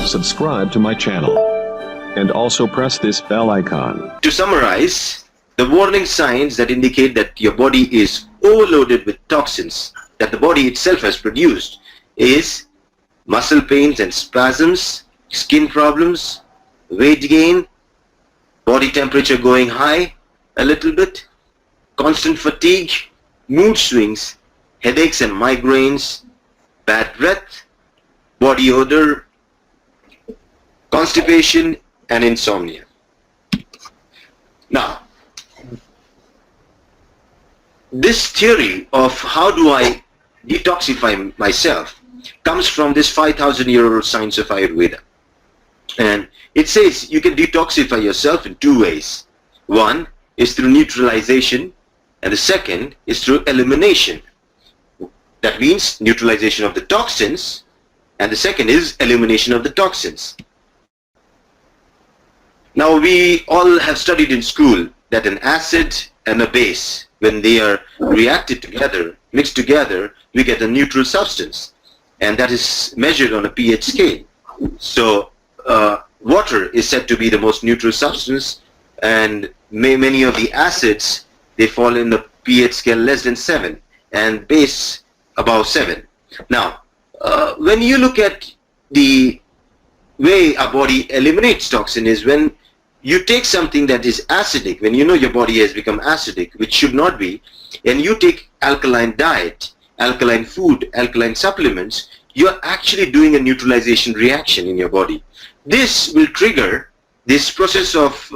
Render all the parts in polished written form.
subscribe to my channel, and also press this bell icon. To summarize, the warning signs that indicate that your body is overloaded with toxins that the body itself has produced is muscle pains and spasms, skin problems, weight gain, body temperature going high a little bit, constant fatigue, mood swings, headaches and migraines, bad breath, body odor, constipation, and insomnia. Now, this theory of how do I detoxify myself comes from this 5,000-year-old science of Ayurveda. And it says you can detoxify yourself in two ways. One is through neutralization, and the second is through elimination. That means neutralization of the toxins, and the second is elimination of the toxins. Now, we all have studied in school that an acid and a base, when they are reacted together, mixed together, we get a neutral substance, and that is measured on a pH scale. So water is said to be the most neutral substance, and many of the acids, they fall in the pH scale less than 7, and base above 7. Now, when you look at the way our body eliminates toxin is when you take something that is acidic, when you know your body has become acidic, which should not be, and you take alkaline diet, alkaline food, alkaline supplements, you're actually doing a neutralization reaction in your body. This will trigger this process of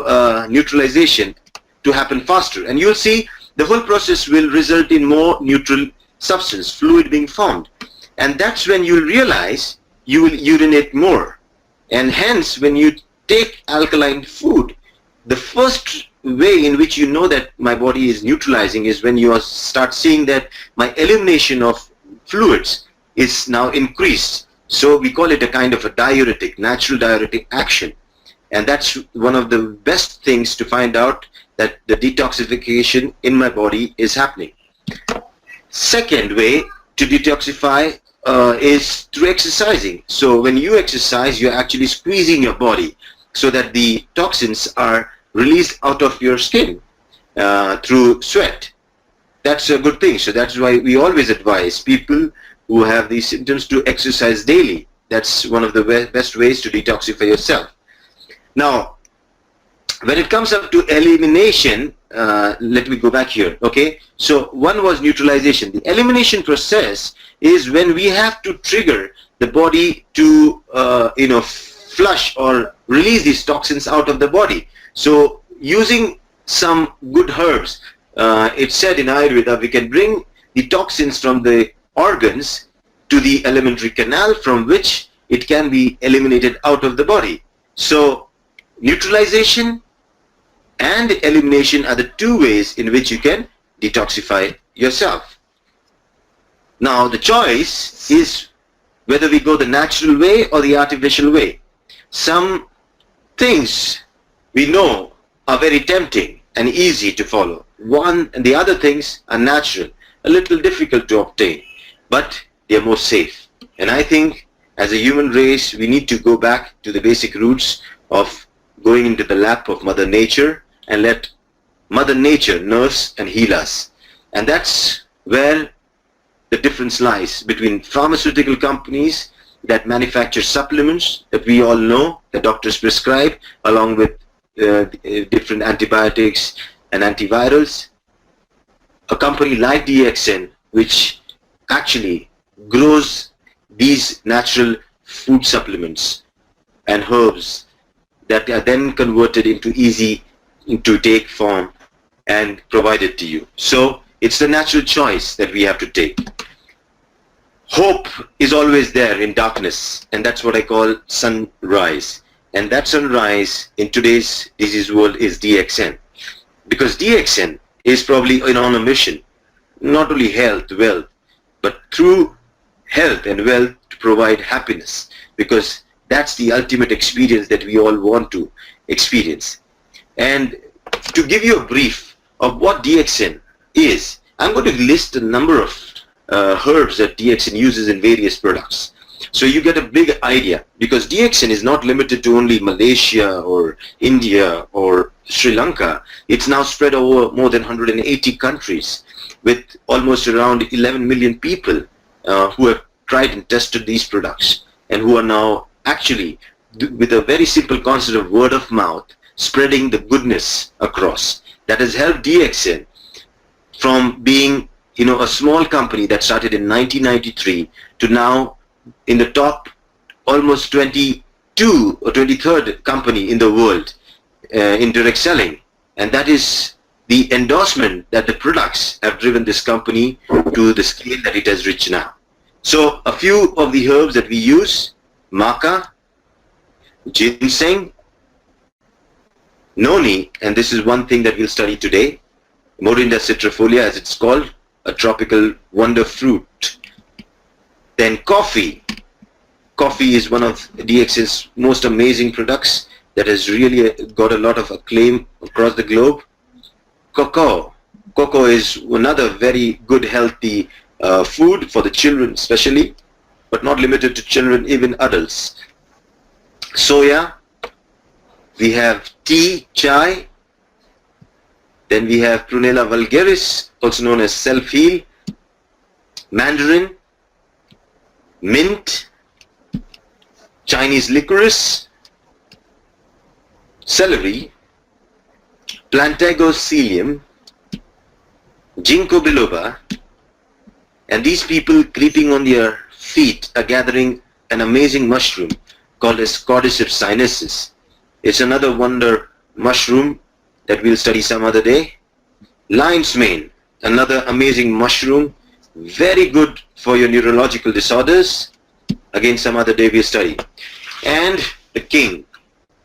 neutralization to happen faster, and you'll see the whole process will result in more neutral substance, fluid being formed, and that's when you'll realize you will urinate more. And hence, when you take alkaline food, the first way in which you know that my body is neutralizing is when you start seeing that my elimination of fluids is now increased. So we call it a kind of a diuretic, natural diuretic action. And that's one of the best things to find out that the detoxification in my body is happening. Second way to detoxify is through exercising. So when you exercise, you're actually squeezing your body so that the toxins are released out of your skin through sweat. That's a good thing. So that's why we always advise people who have these symptoms to exercise daily. That's one of the best ways to detoxify yourself. Now, when it comes up to elimination, let me go back here. Okay, so one was neutralization. The elimination process is when we have to trigger the body to flush or release these toxins out of the body. So using some good herbs, it's said in Ayurveda, we can bring the toxins from the organs to the alimentary canal, from which it can be eliminated out of the body. So neutralization and elimination are the two ways in which you can detoxify yourself. Now, the choice is whether we go the natural way or the artificial way. Some things we know are very tempting and easy to follow. One and the other things are natural, a little difficult to obtain, but they are more safe. And I think as a human race, we need to go back to the basic roots of going into the lap of Mother Nature and let Mother Nature nurse and heal us. And that's where the difference lies between pharmaceutical companies that manufacture supplements that we all know the doctors prescribe, along with different antibiotics and antivirals. A company like DXN, which actually grows these natural food supplements and herbs that are then converted into easy to take form and provided to you. So it's the natural choice that we have to take. Hope is always there in darkness, and that's what I call sunrise. And that sunrise in today's disease world is DXN. Because DXN is probably on a mission, not only health, wealth, but through health and wealth to provide happiness, because that's the ultimate experience that we all want to experience. And to give you a brief of what DXN is, I'm going to list a number of herbs that DXN uses in various products. So you get a big idea, because DXN is not limited to only Malaysia or India or Sri Lanka. It's now spread over more than 180 countries with almost around 11 million people who have tried and tested these products, and who are now actually, with a very simple concept of word of mouth, spreading the goodness across. That has helped DXN from being, a small company that started in 1993 to now in the top almost 22 or 23rd company in the world in direct selling. And that is the endorsement that the products have driven this company to the scale that it has reached now. So a few of the herbs that we use: maca, ginseng, noni, and this is one thing that we'll study today, Morinda citrifolia as it's called, a tropical wonder fruit. Then coffee. Coffee is one of DXN's most amazing products that has really got a lot of acclaim across the globe. Cocoa. Cocoa is another very good healthy food for the children especially, but not limited to children, even adults. Soya. We have tea, chai. Then we have Prunella vulgaris, also known as self-heal. Mandarin. Mint. Chinese licorice. Celery. Plantago psyllium. Ginkgo biloba. And these people creeping on their feet are gathering an amazing mushroom called as Cordyceps sinensis. It's another wonder mushroom that we'll study some other day. Lion's mane, another amazing mushroom, very good for your neurological disorders. Again, some other day we'll study. And the king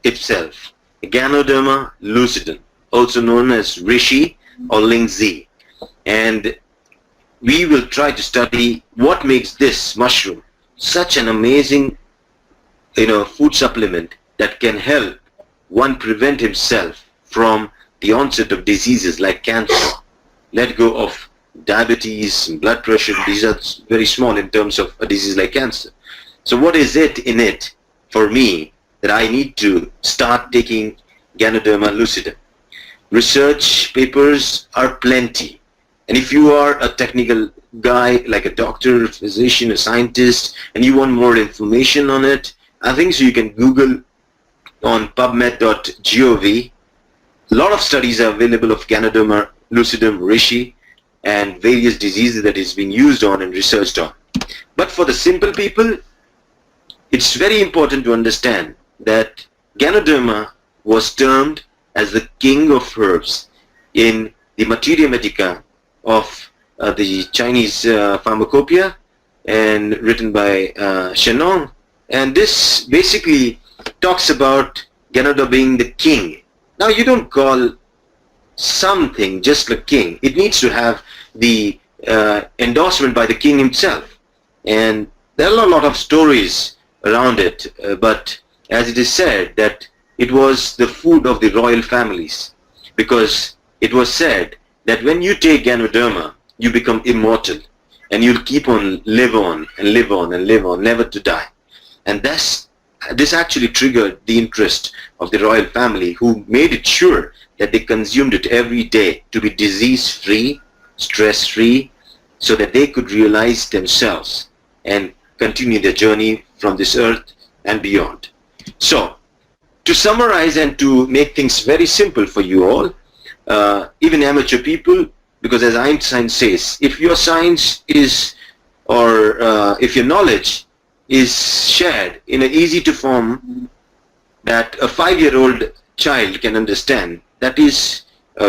itself, Ganoderma lucidum, also known as Rishi or Lingzi. And we will try to study what makes this mushroom such an amazing, food supplement that can help one prevent himself from the onset of diseases like cancer. Let go of diabetes and blood pressure. These are very small in terms of a disease like cancer. So what is it in it for me that I need to start taking Ganoderma lucidum? Research papers are plenty. And if you are a technical guy, like a doctor, a physician, a scientist, and you want more information on it, I think so you can Google on pubmed.gov. A lot of studies are available of Ganoderma lucidum, Rishi, and various diseases that is being used on and researched on. But for the simple people, it's very important to understand that Ganoderma was termed as the king of herbs in the Materia Medica of the Chinese pharmacopoeia, and written by Shenong. And this basically talks about Ganoderma being the king. Now you don't call something just a king. It needs to have the endorsement by the king himself. And there are a lot of stories around it, but as it is said that it was the food of the royal families, because it was said that when you take Ganoderma, you become immortal, and you'll keep on live on and live on and live on, never to die. And this actually triggered the interest of the royal family, who made it sure that they consumed it every day to be disease-free, stress-free, so that they could realize themselves and continue their journey from this earth and beyond. So, to summarize and to make things very simple for you all, even amateur people, because as Einstein says, if your science is, or if your knowledge is shared in an easy to form that a 5-year-old child can understand, that is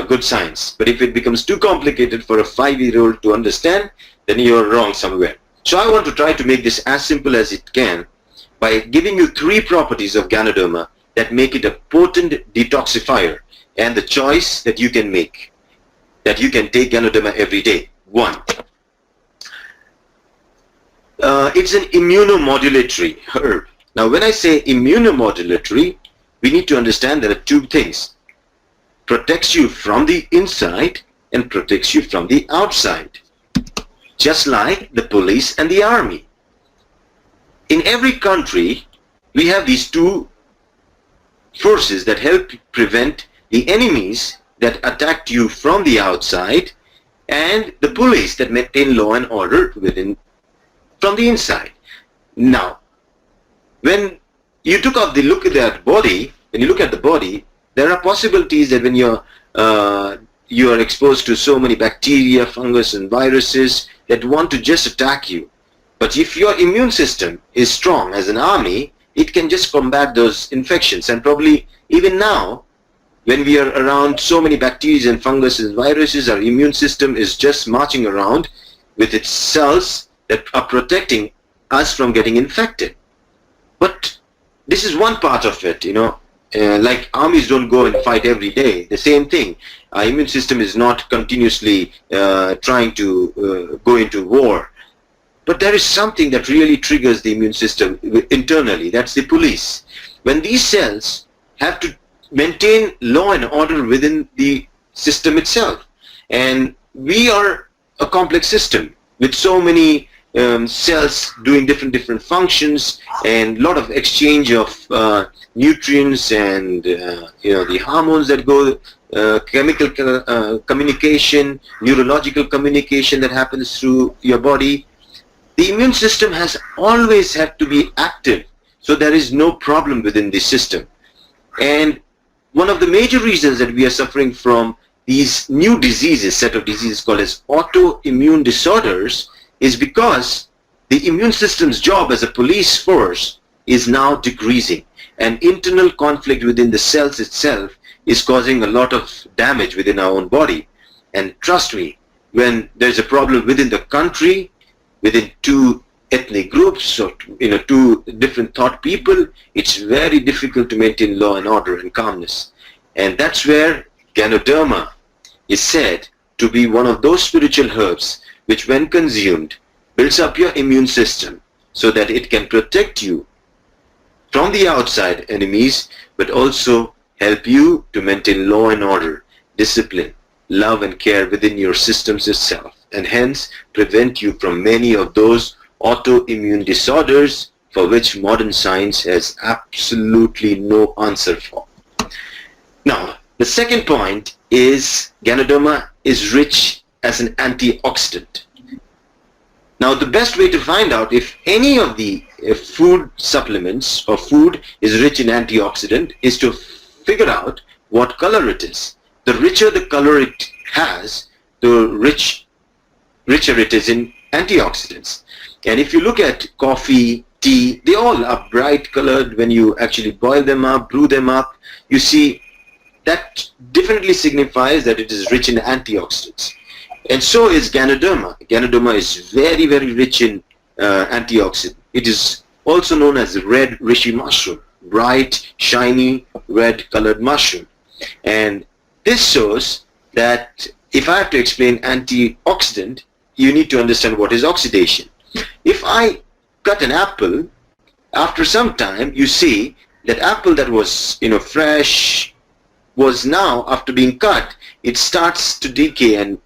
good science. But if it becomes too complicated for a 5-year-old to understand, then you're wrong somewhere. So I want to try to make this as simple as it can by giving you 3 properties of Ganoderma that make it a potent detoxifier, and the choice that you can make, that you can take Ganoderma every day. 1. It's an immunomodulatory herb. Now when I say immunomodulatory, we need to understand there are 2 things. Protects you from the inside and protects you from the outside. Just like the police and the army. in every country, we have these two forces that help prevent the enemies that attacked you from the outside, and the police that maintain law and order within from the inside. Now, when you took off the look at that body, when you look at the body, there are possibilities that when you are exposed to so many bacteria, fungus and viruses that want to just attack you. But if your immune system is strong as an army, it can just combat those infections. And probably even now, when we are around so many bacteria and fungus and viruses, our immune system is just marching around with its cells that are protecting us from getting infected. But this is one part of it, like armies don't go and fight every day. The same thing. Our immune system is not continuously trying to go into war. But there is something that really triggers the immune system internally. That's the police. When these cells have to maintain law and order within the system itself. And we are a complex system with so many cells doing different functions, and a lot of exchange of nutrients and the hormones that go, chemical communication, neurological communication that happens through your body. The immune system has always had to be active, so there is no problem within the system. And one of the major reasons that we are suffering from these new diseases, set of diseases called as autoimmune disorders, is because the immune system's job as a police force is now decreasing, and internal conflict within the cells itself is causing a lot of damage within our own body. And trust me, when there's a problem within the country, within two ethnic groups or two different thought people, it's very difficult to maintain law and order and calmness. And that's where Ganoderma is said to be one of those spiritual herbs which, when consumed, builds up your immune system so that it can protect you from the outside enemies, but also help you to maintain law and order, discipline, love and care within your systems itself, and hence prevent you from many of those autoimmune disorders for which modern science has absolutely no answer for. Now, the second point is Ganoderma is rich as an antioxidant. Now, the best way to find out if any of the food supplements or food is rich in antioxidant is to figure out what color it is. The richer the color it has, the richer it is in antioxidants. And if you look at coffee, tea, they all are bright colored. When you actually boil them up, brew them up, you see that definitely signifies that it is rich in antioxidants. And so is Ganoderma. Ganoderma is very, very rich in antioxidant. It is also known as the red reishi mushroom, bright, shiny, red colored mushroom. And this shows that if I have to explain antioxidant, you need to understand what is oxidation. If I cut an apple, after some time you see that apple that was fresh was now, after being cut, it starts to decay and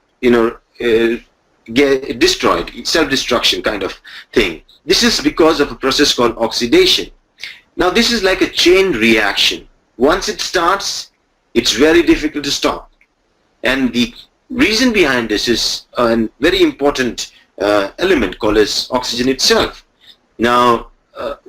get destroyed, self-destruction kind of thing. This is because of a process called oxidation. Now this is like a chain reaction. Once it starts, it's very difficult to stop. And the reason behind this is a very important element called as oxygen itself. Now,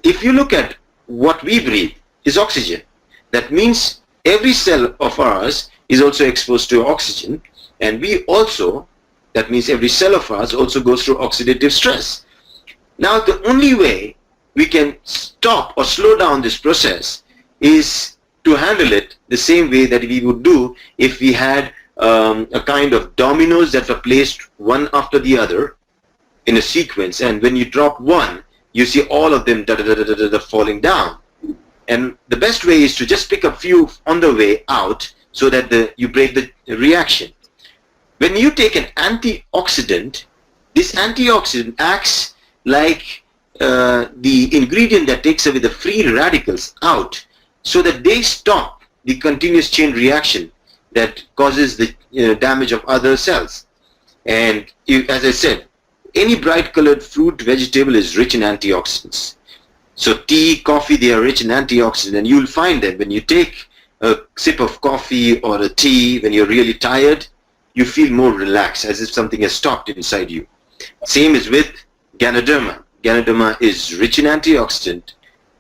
if you look at what we breathe is oxygen. That means every cell of ours is also exposed to oxygen, and we also, that means every cell of ours also goes through oxidative stress. Now, the only way we can stop or slow down this process is to handle it the same way that we would do if we had a kind of dominoes that were placed one after the other in a sequence, and when you drop one, you see all of them falling down. And the best way is to just pick a few on the way out so that you break the reaction. When you take an antioxidant, this antioxidant acts like the ingredient that takes away the free radicals out so that they stop the continuous chain reaction that causes the damage of other cells. And as I said, any bright colored fruit, vegetable is rich in antioxidants. So tea, coffee, they are rich in antioxidants, and you'll find that when you take a sip of coffee or a tea when you're really tired, you feel more relaxed, as if something has stopped inside you. Same is with Ganoderma. Ganoderma is rich in antioxidant,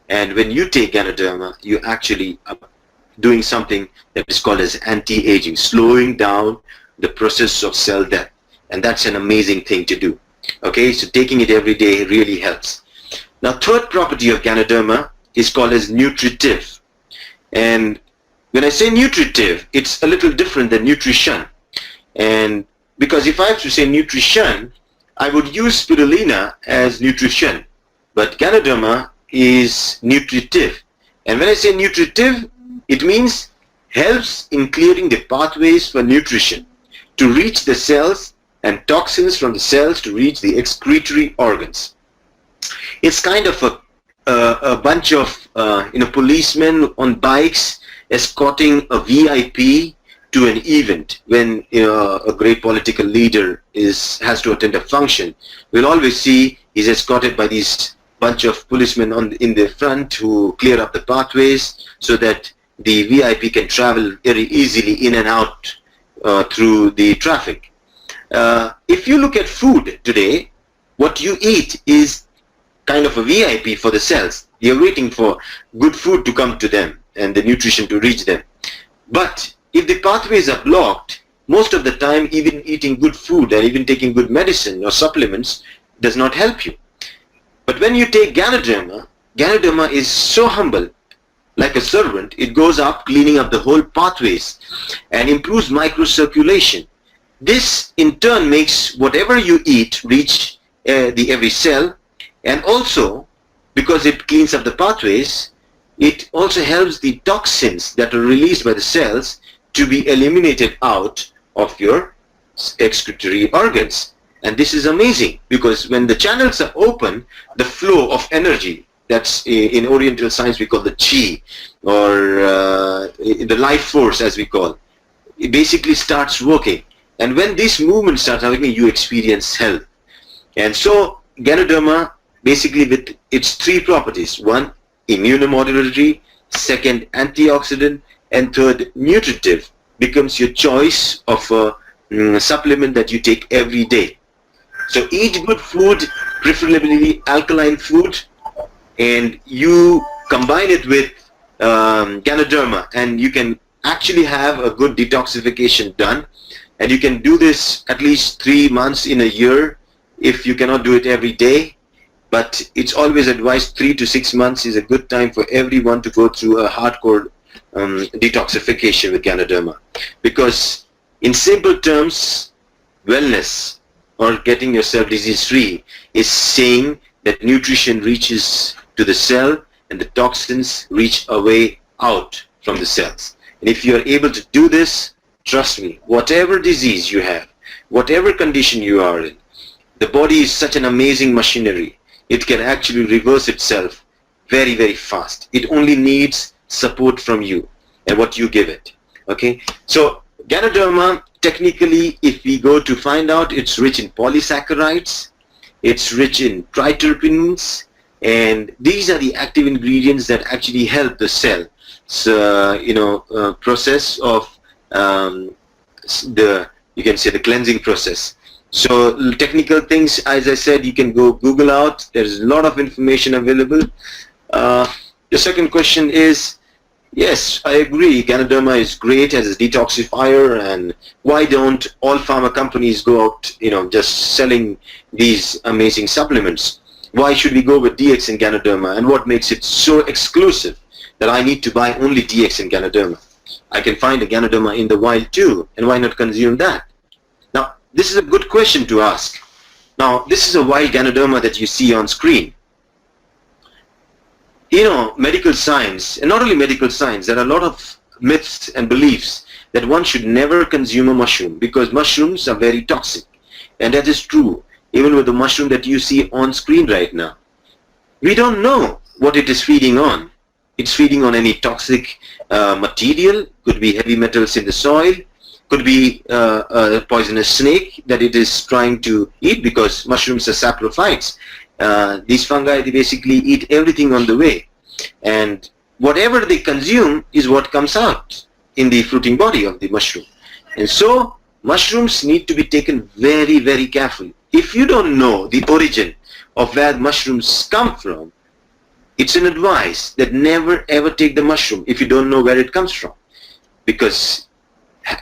and when you take Ganoderma, you actually are doing something that is called as anti-aging, slowing down the process of cell death, and that's an amazing thing to do. Okay, so taking it every day really helps. Now, third property of Ganoderma is called as nutritive, and when I say nutritive, it's a little different than nutrition. And because if I have to say nutrition, I would use spirulina as nutrition, but Ganoderma is nutritive. And when I say nutritive, it means helps in clearing the pathways for nutrition to reach the cells and toxins from the cells to reach the excretory organs. It's kind of a bunch of policemen on bikes escorting a VIP to an event. When a great political leader has to attend a function, we'll always see he's escorted by these bunch of policemen in the front who clear up the pathways so that the VIP can travel very easily in and out through the traffic. If you look at food today, what you eat is kind of a VIP for the cells. You're waiting for good food to come to them and the nutrition to reach them. But if the pathways are blocked, most of the time even eating good food and even taking good medicine or supplements does not help you. But when you take Ganoderma, Ganoderma is so humble, like a servant. It goes up cleaning up the whole pathways and improves microcirculation. This in turn makes whatever you eat reach every cell, and also because it cleans up the pathways, it also helps the toxins that are released by the cells to be eliminated out of your excretory organs. And this is amazing, because when the channels are open, the flow of energy, that's in Oriental science we call the chi, or the life force as we call, it basically starts working. And when this movement starts happening, you experience health. And so Ganoderma, basically with its three properties: one, immunomodulatory; second, antioxidant; and third, nutritive, becomes your choice of a supplement that you take every day. So eat good food, preferably alkaline food, and you combine it with Ganoderma, and you can actually have a good detoxification done. And you can do this at least 3 months in a year if you cannot do it every day. But it's always advised 3 to 6 months is a good time for everyone to go through a hardcore detoxification with Ganoderma. Because in simple terms, wellness or getting yourself disease free is saying that nutrition reaches to the cell and the toxins reach away out from the cells. And if you are able to do this, trust me, whatever disease you have, whatever condition you are in, the body is such an amazing machinery. It can actually reverse itself very, very fast. It only needs support from you and what you give it. Okay, so Ganoderma, technically, if we go to find out, it's rich in polysaccharides, it's rich in triterpenes, and these are the active ingredients that actually help the cell process of you can say the cleansing process. So technical things, as I said, you can go Google out. There's a lot of information available. The second question is, yes, I agree, Ganoderma is great as a detoxifier, and why don't all pharma companies go out, just selling these amazing supplements? Why should we go with DXN Ganoderma, and what makes it so exclusive that I need to buy only DXN Ganoderma? I can find a Ganoderma in the wild too, and why not consume that? Now, this is a good question to ask. Now, this is a wild Ganoderma that you see on screen. Medical science, and not only medical science, there are a lot of myths and beliefs that one should never consume a mushroom because mushrooms are very toxic. And that is true, even with the mushroom that you see on screen right now. We don't know what it is feeding on. It's feeding on any toxic material, could be heavy metals in the soil, Could be a poisonous snake that it is trying to eat, because mushrooms are saprophytes. These fungi, they basically eat everything on the way, and whatever they consume is what comes out in the fruiting body of the mushroom. And so mushrooms need to be taken very, very carefully. If you don't know the origin of where mushrooms come from, it's an advice that never ever take the mushroom if you don't know where it comes from, because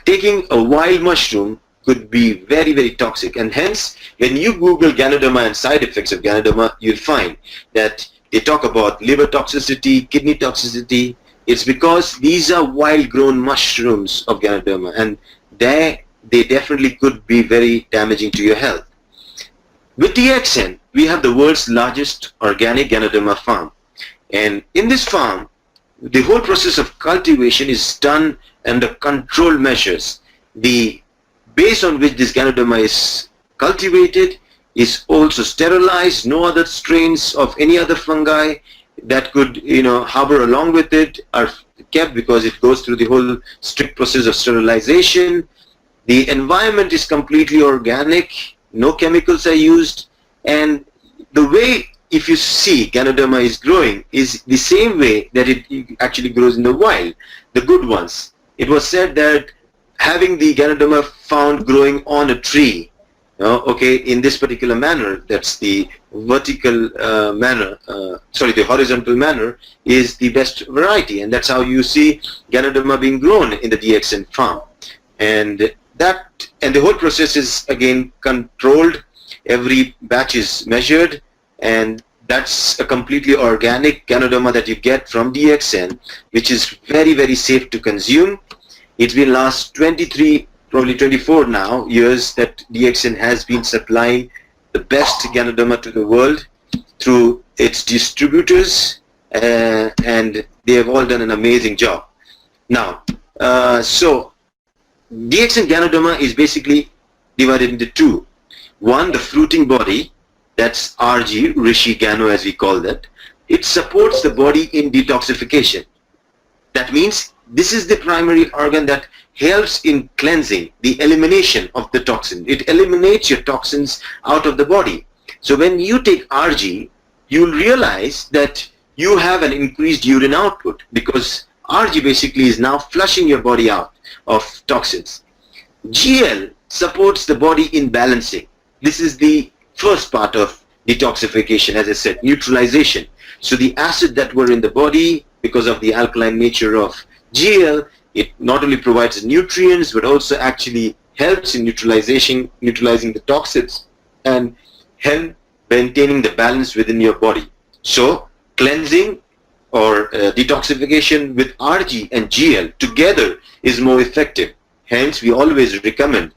taking a wild mushroom could be very, very toxic. And hence, when you Google Ganoderma and side effects of Ganoderma, you'll find that they talk about liver toxicity, kidney toxicity. It's because these are wild grown mushrooms of Ganoderma, and they definitely could be very damaging to your health. With DXN, we have the world's largest organic Ganoderma farm. And in this farm, the whole process of cultivation is done under controlled measures. The base on which this Ganoderma is cultivated is also sterilized. No other strains of any other fungi that could, harbor along with it are kept, because it goes through the whole strict process of sterilization. The environment is completely organic. No chemicals are used. And the way, if you see Ganoderma is growing, is the same way that it actually grows in the wild, the good ones. It was said that having the Ganoderma found growing on a tree, in this particular manner, that's the vertical the horizontal manner, is the best variety, and that's how you see Ganoderma being grown in the DXN farm. And the whole process is again controlled. Every batch is measured, and that's a completely organic Ganoderma that you get from DXN, which is very, very safe to consume. It's been last 23, probably 24 now years that DXN has been supplying the best Ganoderma to the world through its distributors, and they have all done an amazing job. Now, so DXN Ganoderma is basically divided into two. One, the fruiting body, that's RG, Rishi Gano as we call that. It supports the body in detoxification. That means this is the primary organ that helps in cleansing, the elimination of the toxin. It eliminates your toxins out of the body. So when you take RG, you'll realize that you have an increased urine output, because RG basically is now flushing your body out of toxins. GL supports the body in balancing. This is the first part of detoxification, as I said, neutralization. So the acid that were in the body, because of the alkaline nature of GL, it not only provides nutrients but also actually helps in neutralizing the toxins and help maintaining the balance within your body. So cleansing or detoxification with RG and GL together is more effective. Hence, we always recommend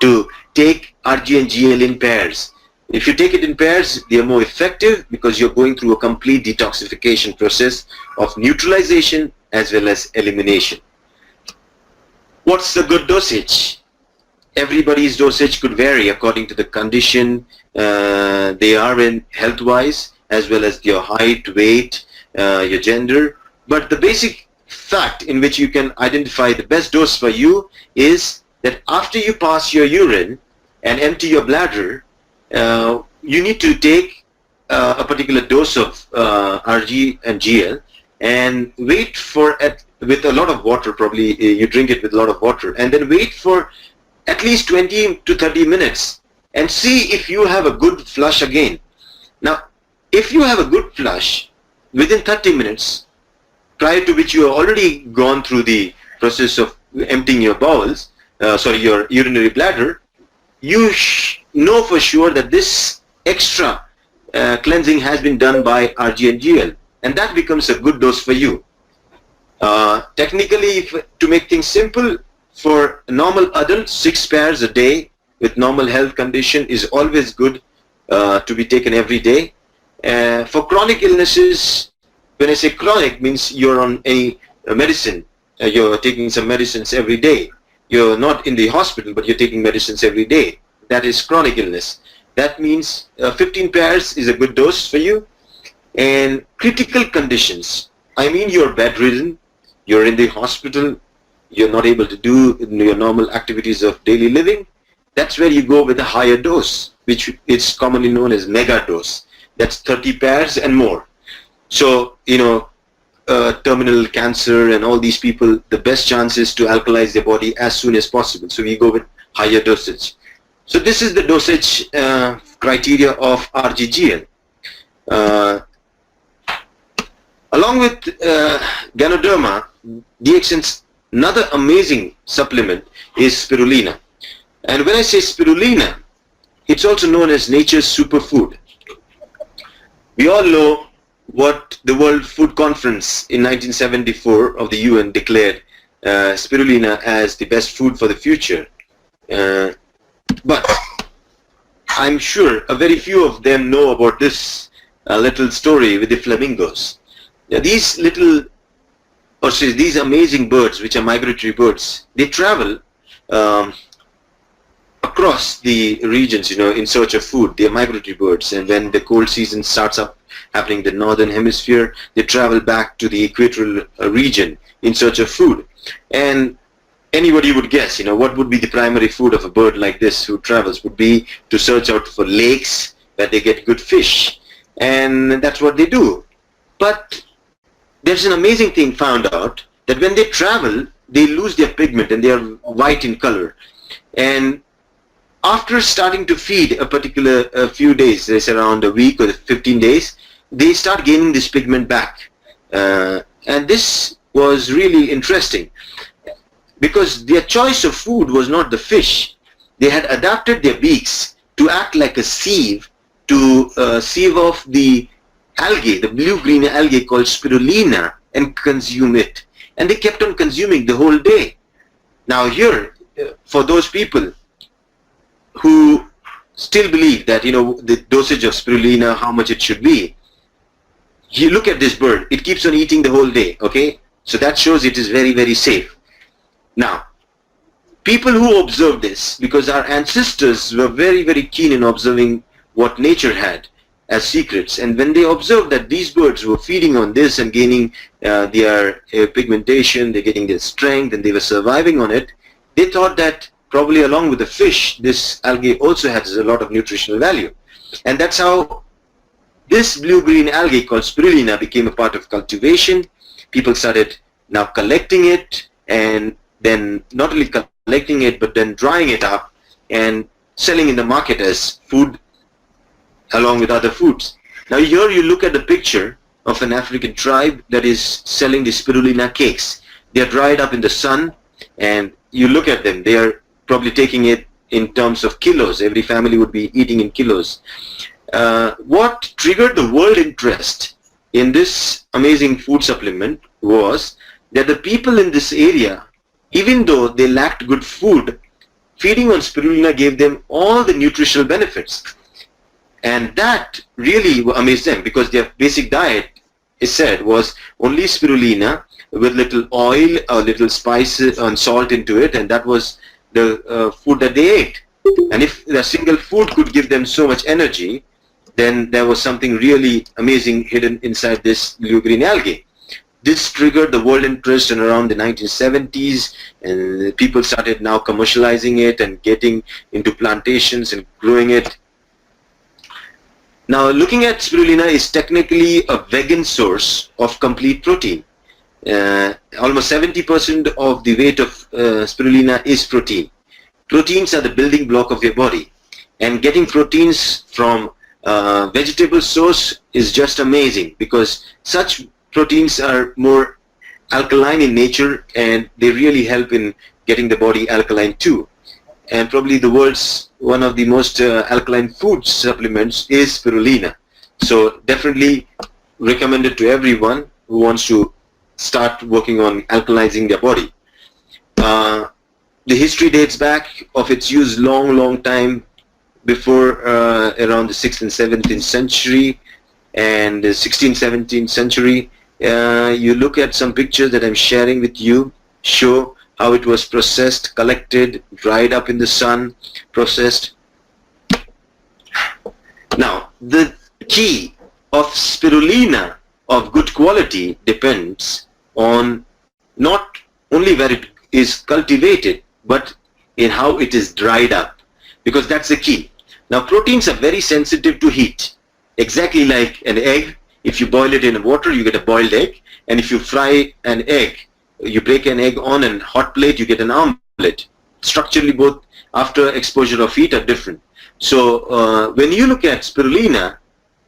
to take RG and GL in pairs. If you take it in pairs, they are more effective, because you're going through a complete detoxification process of neutralization as well as elimination. What's the good dosage? Everybody's dosage could vary according to the condition they are in health-wise, as well as your height, weight, your gender. But the basic fact in which you can identify the best dose for you is that after you pass your urine and empty your bladder, you need to take a particular dose of RG and GL and wait for with a lot of water. Probably you drink it with a lot of water, and then wait for at least 20 to 30 minutes and see if you have a good flush again. Now, if you have a good flush within 30 minutes, prior to which you have already gone through the process of emptying your bowels, your urinary bladder, you know for sure that this extra cleansing has been done by RG and GL, and that becomes a good dose for you. Technically, to make things simple, for normal adults, 6 pairs a day with normal health condition is always good to be taken every day. For chronic illnesses, when I say chronic, means you're on a medicine, you're taking some medicines every day. You're not in the hospital, but you're taking medicines every day. That is chronic illness. That means 15 pairs is a good dose for you. And critical conditions, I mean you're bedridden, you're in the hospital, you're not able to do your normal activities of daily living, that's where you go with a higher dose, which is commonly known as mega dose. That's 30 pairs and more. So, terminal cancer and all these people, the best chance is to alkalize their body as soon as possible. So we go with higher dosage. So this is the dosage criteria of RGGL. Along with Ganoderma, DXN's another amazing supplement is spirulina. And when I say spirulina, it's also known as nature's superfood. We all know what the World Food Conference in 1974 of the UN declared spirulina as the best food for the future. But I'm sure a very few of them know about this little story with the flamingos. Now, these amazing birds, which are migratory birds, they travel across the regions, in search of food. They are migratory birds, and when the cold season starts up happening in the northern hemisphere, they travel back to the equatorial region in search of food. And anybody would guess, what would be the primary food of a bird like this who travels would be to search out for lakes where they get good fish. And that's what they do. But there's an amazing thing found out, that when they travel, they lose their pigment and they are white in color. And after starting to feed a few days, there's around a week or 15 days, they start gaining this pigment back. And this was really interesting, because their choice of food was not the fish. They had adapted their beaks to act like a sieve to sieve off the algae, the blue-green algae called spirulina, and consume it. And they kept on consuming the whole day. Now here, for those people who still believe that, the dosage of spirulina, how much it should be, you look at this bird, it keeps on eating the whole day, okay? So that shows it is very, very safe. Now, people who observe this, because our ancestors were very, very keen in observing what nature had as secrets, and when they observed that these birds were feeding on this and gaining their pigmentation, they're getting their strength, and they were surviving on it, they thought that probably along with the fish, this algae also has a lot of nutritional value. And that's how this blue-green algae called spirulina became a part of cultivation. People started now collecting it, and then not only collecting it, but then drying it up and selling in the market as food along with other foods. Now here you look at the picture of an African tribe that is selling the spirulina cakes. They are dried up in the sun, and you look at them, they are probably taking it in terms of kilos. Every family would be eating in kilos. What triggered the world interest in this amazing food supplement was that the people in this area, even though they lacked good food, feeding on spirulina gave them all the nutritional benefits. And that really amazed them, because their basic diet, it said, was only spirulina with little oil or little spices and salt into it, and that was the food that they ate. And if a single food could give them so much energy, then there was something really amazing hidden inside this blue-green algae. This triggered the world interest in around the 1970s, and people started now commercializing it and getting into plantations and growing it. Now, looking at spirulina is technically a vegan source of complete protein. Almost 70% of the weight of spirulina is protein. Proteins are the building block of your body, and getting proteins from vegetable source is just amazing, because such proteins are more alkaline in nature, and they really help in getting the body alkaline too. And probably the world's one of the most alkaline food supplements is spirulina. So definitely recommended to everyone who wants to start working on alkalizing their body. The history dates back of its use long time before around the 6th and 7th century and the 16th, 17th century. You look at some pictures that I'm sharing with you, show how it was processed, collected, dried up in the sun, processed. Now, the key of spirulina of good quality depends on not only where it is cultivated, but in how it is dried up, because that's the key. Now, proteins are very sensitive to heat, exactly like an egg. If you boil it in water, you get a boiled egg, and if you fry an egg, you break an egg on a hot plate, you get an omelette. Structurally, both after exposure of heat are different. So when you look at spirulina,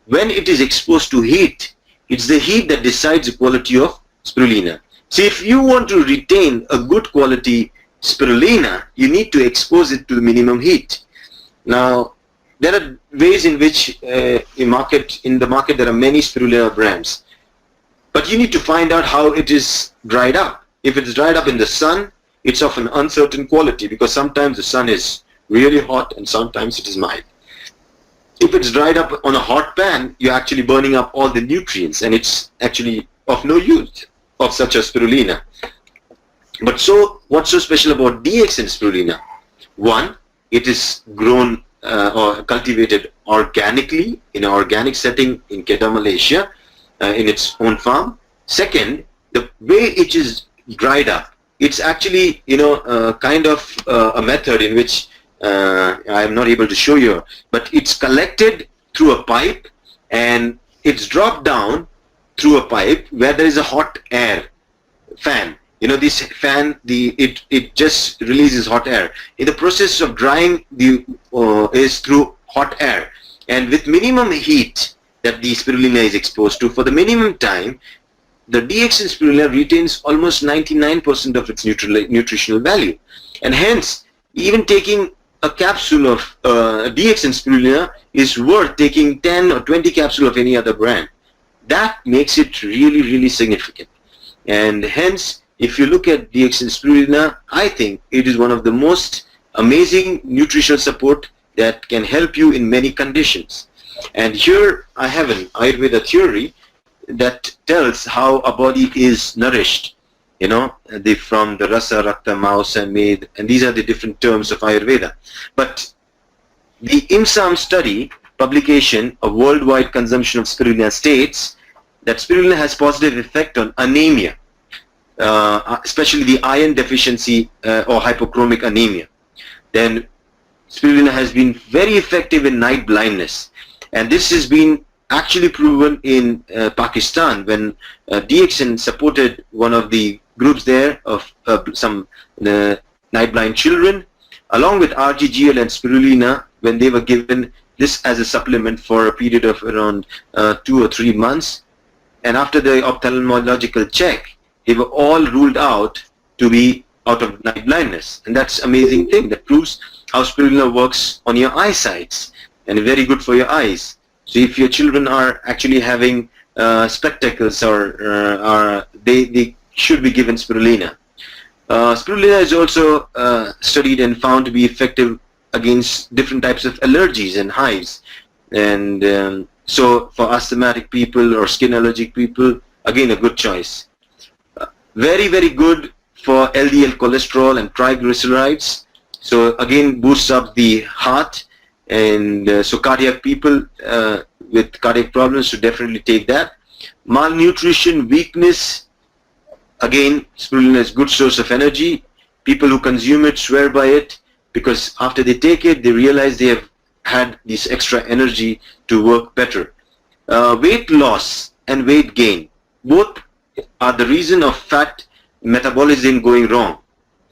when it is exposed to heat, it's the heat that decides the quality of spirulina. See, if you want to retain a good quality spirulina, you need to expose it to the minimum heat. Now, there are ways in which in the market there are many spirulina brands, but you need to find out how it is dried up. If it's dried up in the sun, it's of an uncertain quality, because sometimes the sun is really hot and sometimes it is mild. If it's dried up on a hot pan, you're actually burning up all the nutrients, and it's actually of no use of such a spirulina. But so, what's so special about DXN spirulina? One, it is grown or cultivated organically in an organic setting in Kedah, Malaysia, in its own farm. Second, the way it is dried up, it's actually, kind of a method in which I am not able to show you, but it's collected through a pipe and it's dropped down through a pipe where there is a hot air fan. This fan, it just releases hot air. In the process of drying, is through hot air, and with minimum heat that the spirulina is exposed to for the minimum time, the DXN spirulina retains almost 99% of its nutritional value, and hence even taking a capsule of DXN spirulina is worth taking 10 or 20 capsules of any other brand. That makes it really, really significant. And hence, if you look at DXN spirulina, I think it is one of the most amazing nutritional support that can help you in many conditions. And here I have an Ayurveda theory that tells how a body is nourished. From the rasa, rakta, mausa, med, and these are the different terms of Ayurveda. But the IMSAM study publication of worldwide consumption of spirulina states that spirulina has positive effect on anemia, especially the iron deficiency or hypochromic anemia. Then spirulina has been very effective in night blindness, and this has been actually proven in Pakistan when DXN supported one of the groups there of some night blind children, along with RGGL and spirulina, when they were given this as a supplement for a period of around 2 or 3 months. And after the ophthalmological check, they were all ruled out to be out of night blindness. And that's an amazing thing that proves how spirulina works on your eyesight, and very good for your eyes. So if your children are actually having spectacles, or they should be given spirulina. Spirulina is also studied and found to be effective against different types of allergies and hives. And so for asthmatic people or skin allergic people, again a good choice. Very, very good for LDL cholesterol and triglycerides. So again boosts up the heart. And so cardiac people with cardiac problems should definitely take that. Malnutrition, weakness, again spirulina is good source of energy. People who consume it swear by it, because after they take it, they realize they have had this extra energy to work better. Weight loss and weight gain, both are the reason of fat metabolism going wrong.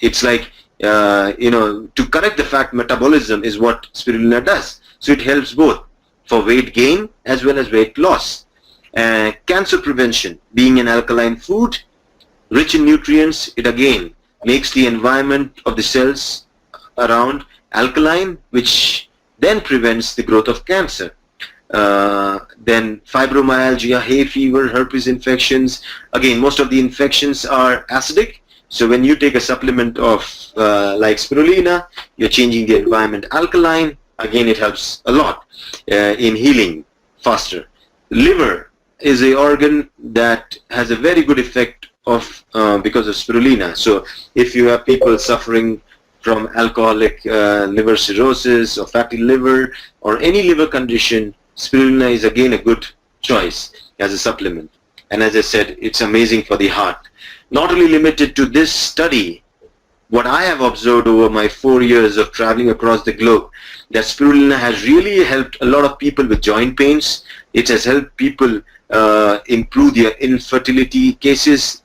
It's like, to correct the fat metabolism is what spirulina does. So it helps both for weight gain as well as weight loss. Cancer prevention, being an alkaline food, rich in nutrients, it again makes the environment of the cells around alkaline, which then prevents the growth of cancer. Then fibromyalgia, hay fever, herpes infections. Again, most of the infections are acidic. So when you take a supplement of like spirulina, you're changing the environment alkaline. Again, it helps a lot in healing faster. Liver is an organ that has a very good effect of because of spirulina. So if you have people suffering from alcoholic liver cirrhosis or fatty liver or any liver condition, spirulina is again a good choice as a supplement. And as I said, it's amazing for the heart. Not only limited to this study, what I have observed over my 4 years of traveling across the globe, that spirulina has really helped a lot of people with joint pains. It has helped people improve their infertility cases.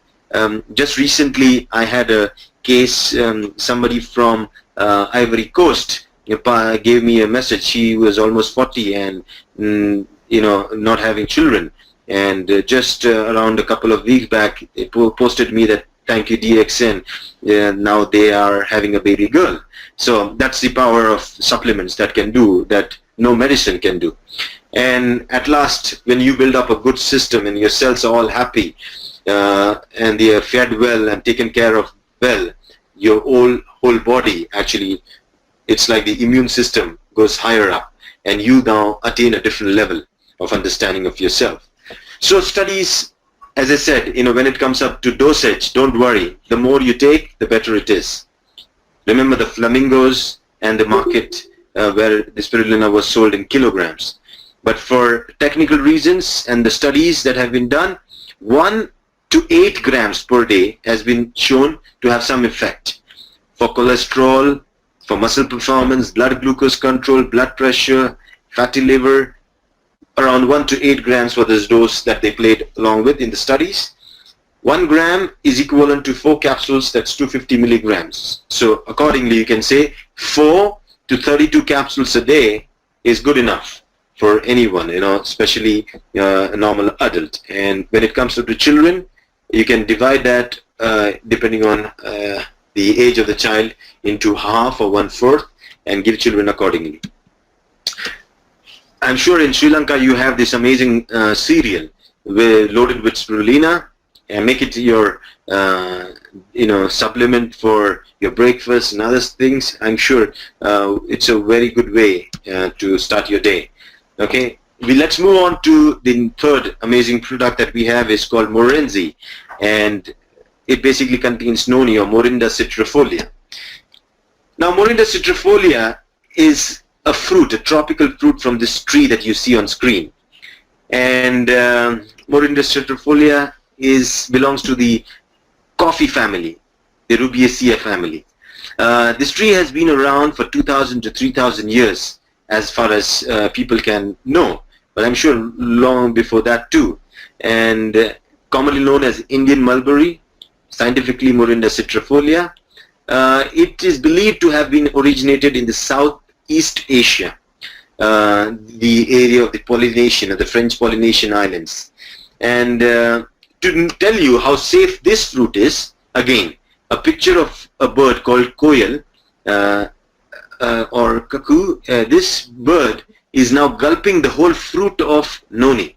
Just recently, I had a case, somebody from Ivory Coast gave me a message. She was almost 40 and, not having children. And just around a couple of weeks back, it posted me that, thank you DXN, now they are having a baby girl. So that's the power of supplements that can do, that no medicine can do. And at last, when you build up a good system and your cells are all happy, and they are fed well and taken care of well, your whole body actually, it's like the immune system goes higher up, and you now attain a different level of understanding of yourself. So studies, as I said, when it comes up to dosage, don't worry. The more you take, the better it is. Remember the flamingos and the market where the spirulina was sold in kilograms. But for technical reasons and the studies that have been done, 1 to 8 grams per day has been shown to have some effect for cholesterol, for muscle performance, blood glucose control, blood pressure, fatty liver. Around 1 to 8 grams for this dose that they played along with in the studies. 1 gram is equivalent to 4 capsules, that's 250 milligrams. So accordingly, you can say 4 to 32 capsules a day is good enough for anyone, especially a normal adult. And when it comes to the children, you can divide that depending on the age of the child into half or 1/4 and give children accordingly. I'm sure in Sri Lanka you have this amazing cereal loaded with spirulina, and make it your supplement for your breakfast and other things. I'm sure it's a very good way to start your day. Okay, let's move on to the third amazing product that we have. Is called Morinzhi, and it basically contains noni or Morinda citrifolia. Now Morinda citrifolia is a fruit, a tropical fruit from this tree that you see on screen. And Morinda citrifolia belongs to the coffee family, the Rubiaceae family. This tree has been around for 2,000 to 3,000 years as far as people can know, but I'm sure long before that too. And commonly known as Indian mulberry, scientifically Morinda citrifolia. It is believed to have been originated in the Southeast Asia, the area of the Polynesian or the French Polynesian islands. And to tell you how safe this fruit is, again, a picture of a bird called koel or cuckoo. This bird is now gulping the whole fruit of noni.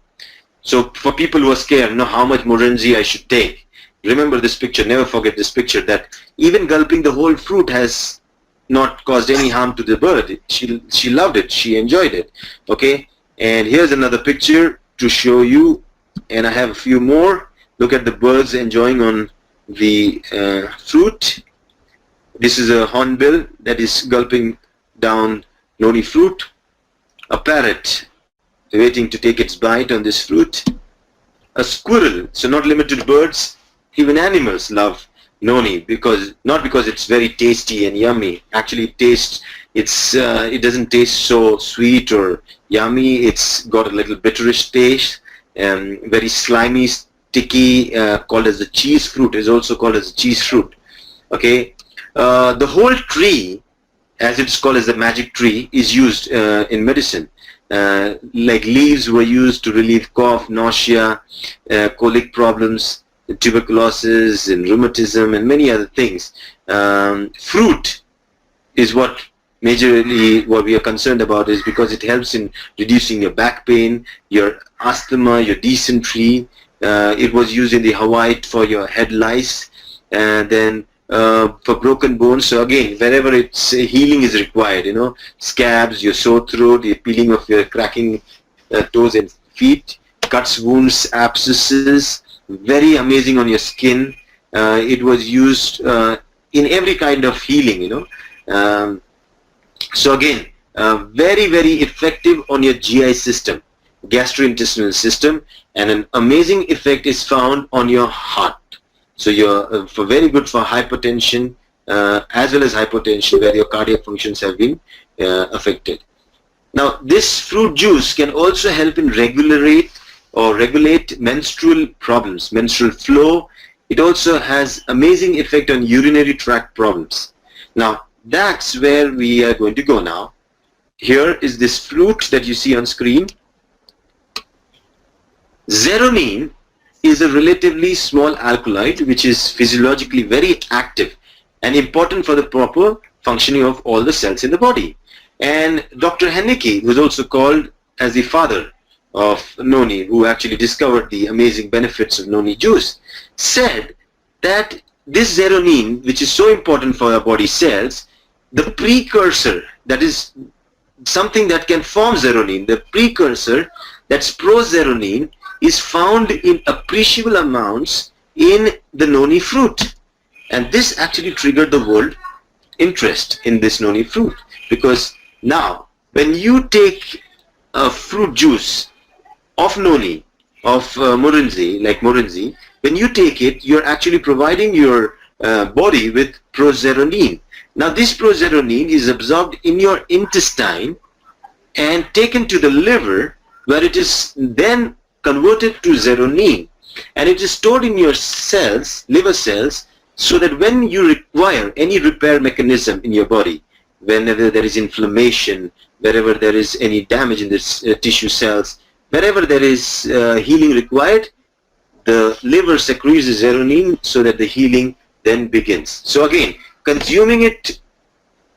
So for people who are scared, how much Morinzhi I should take, remember this picture, never forget this picture, that even gulping the whole fruit has not caused any harm to the bird. She loved it, she enjoyed it. Okay, and here's another picture to show you, and I have a few more. Look at the birds enjoying on the fruit. This is a hornbill that is gulping down noni fruit. A parrot waiting to take its bite on this fruit. A squirrel, so not limited to birds, even animals love noni, not because it's very tasty and yummy. Actually it doesn't taste so sweet or yummy. It's got a little bitterish taste, very slimy, sticky, called as the cheese fruit, is also called as the cheese fruit. Okay, the whole tree, as it's called as the magic tree, is used in medicine. Like leaves were used to relieve cough, nausea, colic problems, tuberculosis and rheumatism and many other things. Fruit is what majorly what we are concerned about, is because it helps in reducing your back pain, your asthma, your dysentery. It was used in the Hawaii for your head lice, and then for broken bones. So again, wherever it's healing is required, scabs, your sore throat, the peeling of your cracking toes and feet, cuts, wounds, abscesses, very amazing on your skin. It was used in every kind of healing, so again, very, very effective on your GI system, gastrointestinal system, and an amazing effect is found on your heart. So you're very good for hypertension, as well as hypotension, where your cardiac functions have been affected. Now, this fruit juice can also help in regulate menstrual problems, menstrual flow. It also has amazing effect on urinary tract problems. Now, that's where we are going to go now. Here is this fruit that you see on screen. Xeronine is a relatively small alkaloid which is physiologically very active and important for the proper functioning of all the cells in the body. And Dr. Henneke, who is also called as the father of noni, who actually discovered the amazing benefits of noni juice, said that this xeronine, which is so important for our body cells, the precursor, that is something that can form xeronine, the precursor, that's pro-xeronine, is found in appreciable amounts in the noni fruit. And this actually triggered the world interest in this noni fruit, because now when you take a fruit juice of noni, of Morinzhi, like Morinzhi, when you take it, you're actually providing your body with pro-xeronine. Now this pro-xeronine is absorbed in your intestine and taken to the liver, where it is then converted to xeronine, and it is stored in your cells, liver cells, so that when you require any repair mechanism in your body, whenever there is inflammation, wherever there is any damage in the tissue cells, wherever there is healing required, the liver secretes the xeronine so that the healing then begins. So again, consuming it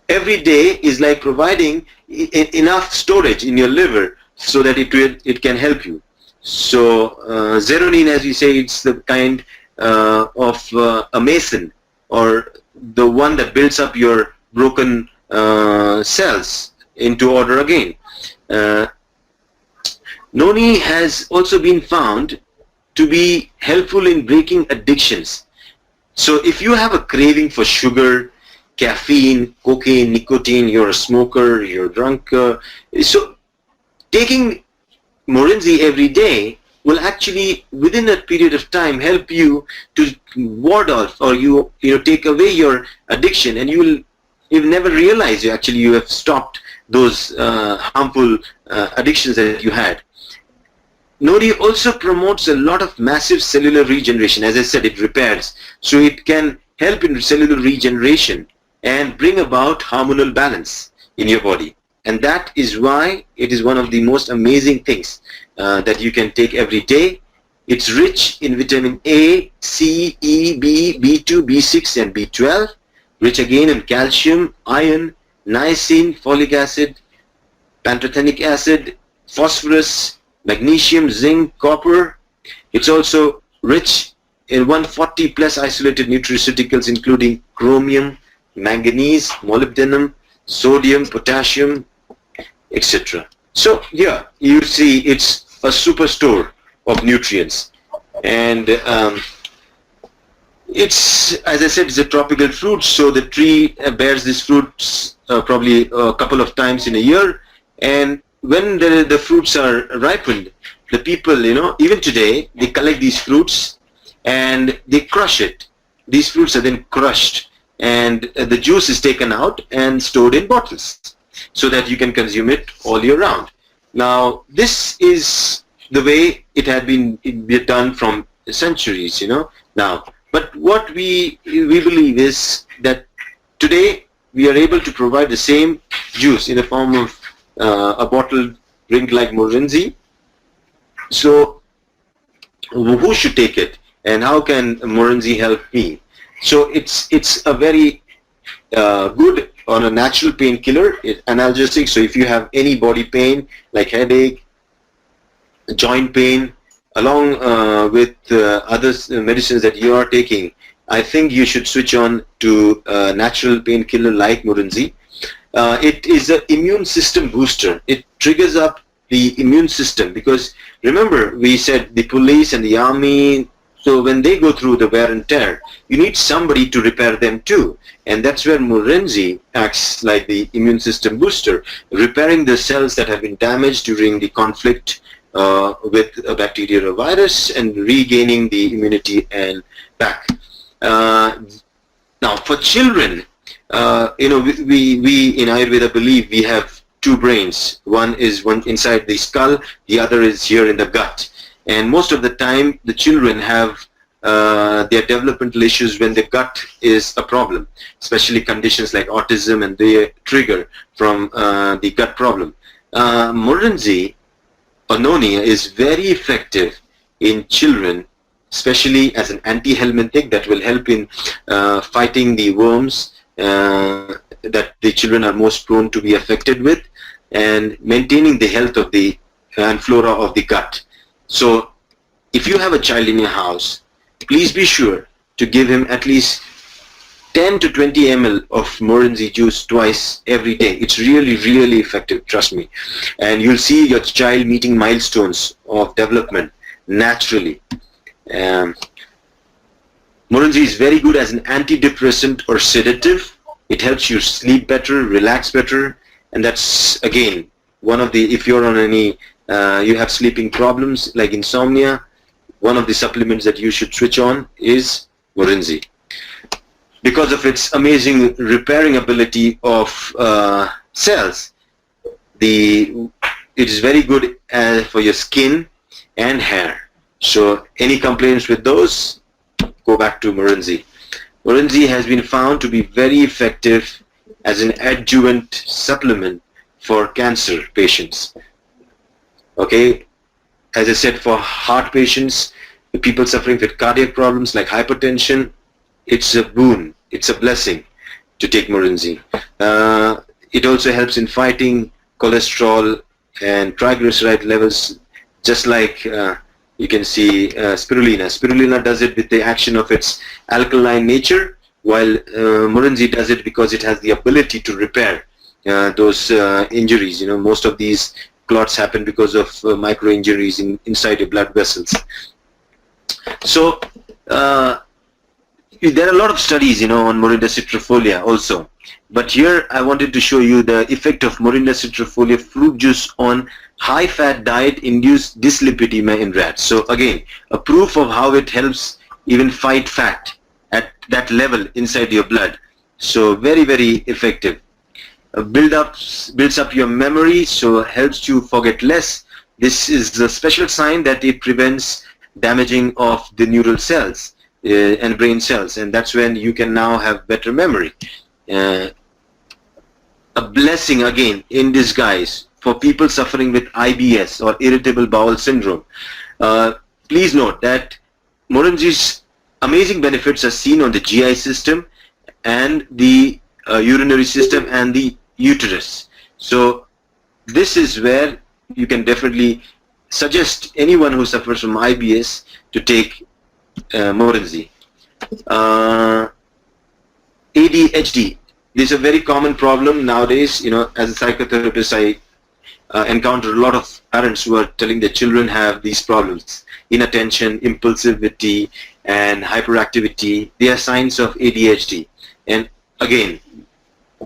every day is like providing enough storage in your liver so that it can help you. So xeronine, as we say, it's the kind of a mason, or the one that builds up your broken cells into order again. Noni has also been found to be helpful in breaking addictions. So if you have a craving for sugar, caffeine, cocaine, nicotine, you're a smoker, you're drunk, so taking Morinzhi every day will actually, within a period of time, help you to ward off, or you take away your addiction, and you'll never realize you have stopped those harmful addictions that you had. Noni also promotes a lot of massive cellular regeneration. As I said, it repairs, so it can help in cellular regeneration and bring about hormonal balance in your body. And that is why it is one of the most amazing things that you can take every day. It's rich in vitamin A, C, E, B, B2, B6 and B12, rich again in calcium, iron, niacin, folic acid, pantothenic acid, phosphorus, magnesium, zinc, copper. It's also rich in 140 plus isolated nutraceuticals, including chromium, manganese, molybdenum, sodium, potassium, etc. So yeah, you see it's a superstore of nutrients, and it's, as I said, it's a tropical fruit, so the tree bears these fruits probably a couple of times in a year, and when the fruits are ripened, the people, even today, they collect these fruits and they crush it. These fruits are then crushed, and the juice is taken out and stored in bottles so that you can consume it all year round. Now, this is the way it had been done from centuries, now. But what we believe is that today we are able to provide the same juice in the form of a bottled drink like Morinzhi. So who should take it, and how can Morinzhi help me? So it's a very good on a natural painkiller, analgesic. So if you have any body pain like headache, joint pain, along with other medicines that you are taking, I think you should switch on to a natural painkiller like Morinzhi. It is an immune system booster. It triggers up the immune system, because remember we said the police and the army, so when they go through the wear and tear, you need somebody to repair them too. And that's where Morinzhi acts like the immune system booster, repairing the cells that have been damaged during the conflict with a bacteria or virus, and regaining the immunity and back. Now Now, for children, we in Ayurveda believe we have two brains. One is inside the skull, the other is here in the gut. And most of the time, the children have their developmental issues when the gut is a problem, especially conditions like autism, and they trigger from the gut problem. Morinzi or Noni is very effective in children, especially as an anti-helminthic that will help in fighting the worms that the children are most prone to be affected with, and maintaining the health of the and flora of the gut. So if you have a child in your house, please be sure to give him at least 10 to 20 ml of Morinzi juice twice every day. It's really, really effective, trust me. And you'll see your child meeting milestones of development naturally. Morinzi is very good as an antidepressant or sedative. It helps you sleep better, relax better, and that's again one of the, if you're on any, you have sleeping problems like insomnia, one of the supplements that you should switch on is Morinzi. Because of its amazing repairing ability of cells, it is very good for your skin and hair. So any complaints with those, go back to Morinzi. Morinzi has been found to be very effective as an adjuvant supplement for cancer patients. Okay, as I said, for heart patients, the people suffering with cardiac problems like hypertension, it's a boon, it's a blessing to take Morinzi. It also helps in fighting cholesterol and triglyceride levels, just like you can see spirulina. Spirulina does it with the action of its alkaline nature, while Morinzi does it because it has the ability to repair those injuries. You know, most of these clots happen because of micro injuries inside your blood vessels. So there are a lot of studies, on Morinda citrifolia also. But here I wanted to show you the effect of Morinda citrifolia fruit juice on high-fat diet-induced dyslipidemia in rats. So again, a proof of how it helps even fight fat at that level inside your blood. So very, very effective. Builds up your memory, so helps you forget less. This is a special sign that it prevents damaging of the neural cells and brain cells, and that's when you can now have better memory. A blessing again in disguise for people suffering with IBS or irritable bowel syndrome. Please note that Morinzi's amazing benefits are seen on the GI system and the urinary system and the uterus. So this is where you can definitely suggest anyone who suffers from IBS to take Morinzi. ADHD. This is a very common problem nowadays. As a psychotherapist, I encounter a lot of parents who are telling their children have these problems. Inattention, impulsivity, and hyperactivity. They are signs of ADHD. And again,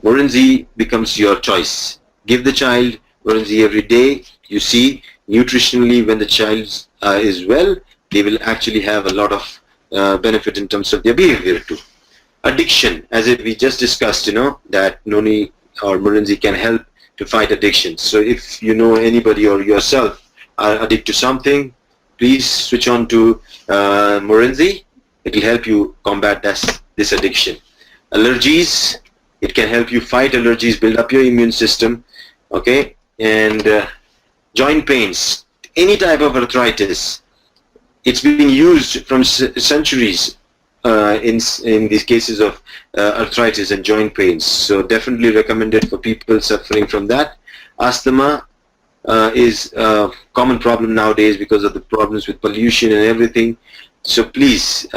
Morinzi becomes your choice. Give the child Morinzi every day. You see, nutritionally, when the child is well, they will actually have a lot of benefit in terms of their behavior too. Addiction, as we just discussed, that Noni or Morinzi can help to fight addiction. So if you know anybody or yourself are addicted to something, please switch on to Morinzi. It will help you combat this addiction. Allergies, it can help you fight allergies, build up your immune system, okay? And joint pains, any type of arthritis, it's been used from centuries in these cases of arthritis and joint pains. So definitely recommended for people suffering from that. Asthma is a common problem nowadays because of the problems with pollution and everything. So please,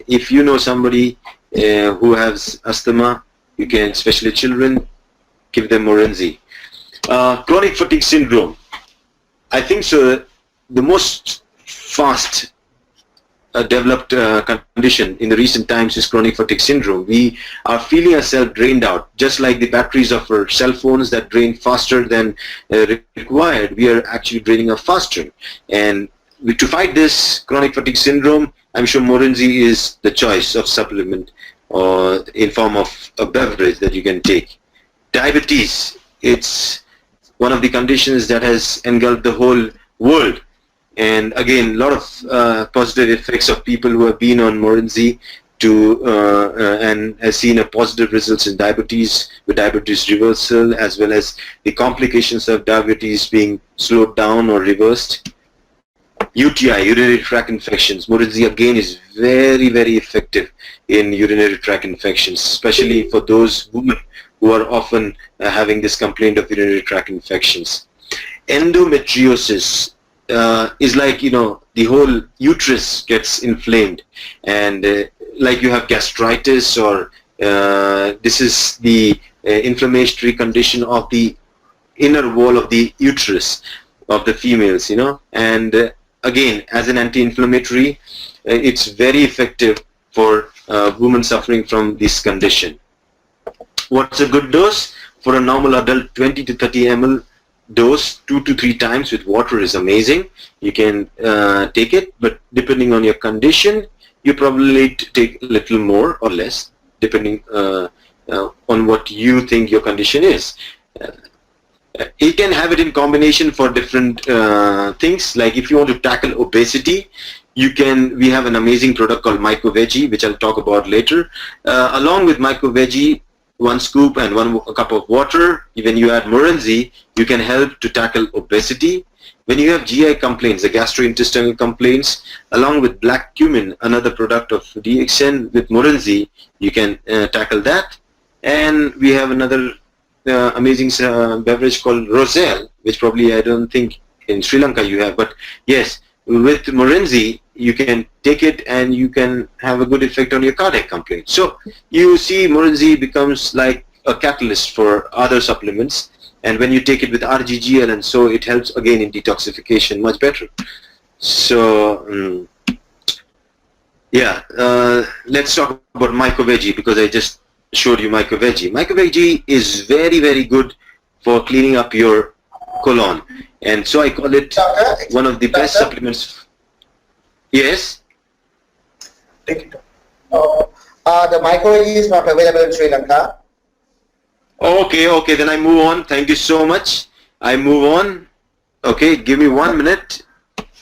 if you know somebody who has asthma, you can, especially children, give them Morinzi. Chronic fatigue syndrome. I think so. The most fast developed condition in the recent times is chronic fatigue syndrome. We are feeling ourselves drained out, just like the batteries of our cell phones that drain faster than required. We are actually draining out faster. And to fight this chronic fatigue syndrome, I'm sure Morinzi is the choice of supplement or in form of a beverage that you can take. Diabetes, it's one of the conditions that has engulfed the whole world. And again, a lot of positive effects of people who have been on Morinzhi and has seen a positive results in diabetes, with diabetes reversal, as well as the complications of diabetes being slowed down or reversed. UTI, urinary tract infections. Morinzhi again is very, very effective in urinary tract infections, especially for those women who are often having this complaint of urinary tract infections. Endometriosis is like, the whole uterus gets inflamed, and like you have gastritis, or this is the inflammatory condition of the inner wall of the uterus of the females, and again, as an anti-inflammatory, it's very effective for women suffering from this condition. What's a good dose? For a normal adult, 20 to 30 ml dose 2 to 3 times with water is amazing. You can take it, but depending on your condition, you probably need to take a little more or less, depending on what you think your condition is. You can have it in combination for different things. Like if you want to tackle obesity, we have an amazing product called Myco Veggie, which I'll talk about later. Along with Myco Veggie, 1 scoop and 1 cup of water, when you add Morinzhi, you can help to tackle obesity. When you have GI complaints, the gastrointestinal complaints, along with black cumin, another product of DXN with Morinzhi, you can tackle that. And we have another amazing beverage called Roselle, which probably I don't think in Sri Lanka you have, but yes, with Morinzhi you can take it and you can have a good effect on your cardiac complaint. So you see, Morinzhi becomes like a catalyst for other supplements, and when you take it with RGGL, and so it helps again in detoxification much better. So let's talk about Myco Veggie, because I just showed you Myco Veggie. Myco Veggie is very, very good for cleaning up your colon, and so I call it one of the best supplements. Yes? Take it. The Myco Veggie is not available in Sri Lanka. Okay, then I move on. Thank you so much. I move on. Okay, give me 1 minute.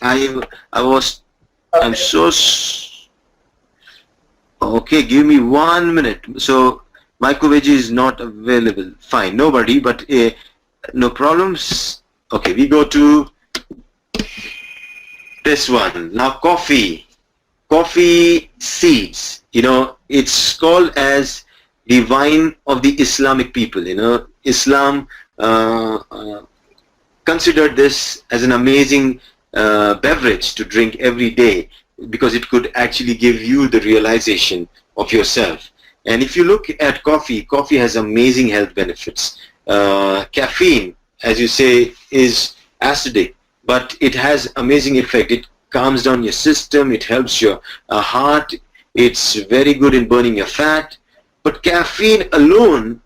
I'm so. Okay, give me 1 minute. So Myco Veggie is not available. Fine, nobody, but no problems. Okay, we go to this one. Now coffee seeds, it's called as the wine of the Islamic people. Islam considered this as an amazing beverage to drink every day, because it could actually give you the realization of yourself. And if you look at coffee has amazing health benefits. Caffeine, as you say, is acidic, but it has amazing effect. It calms down your system, it helps your heart, it's very good in burning your fat. But caffeine alone,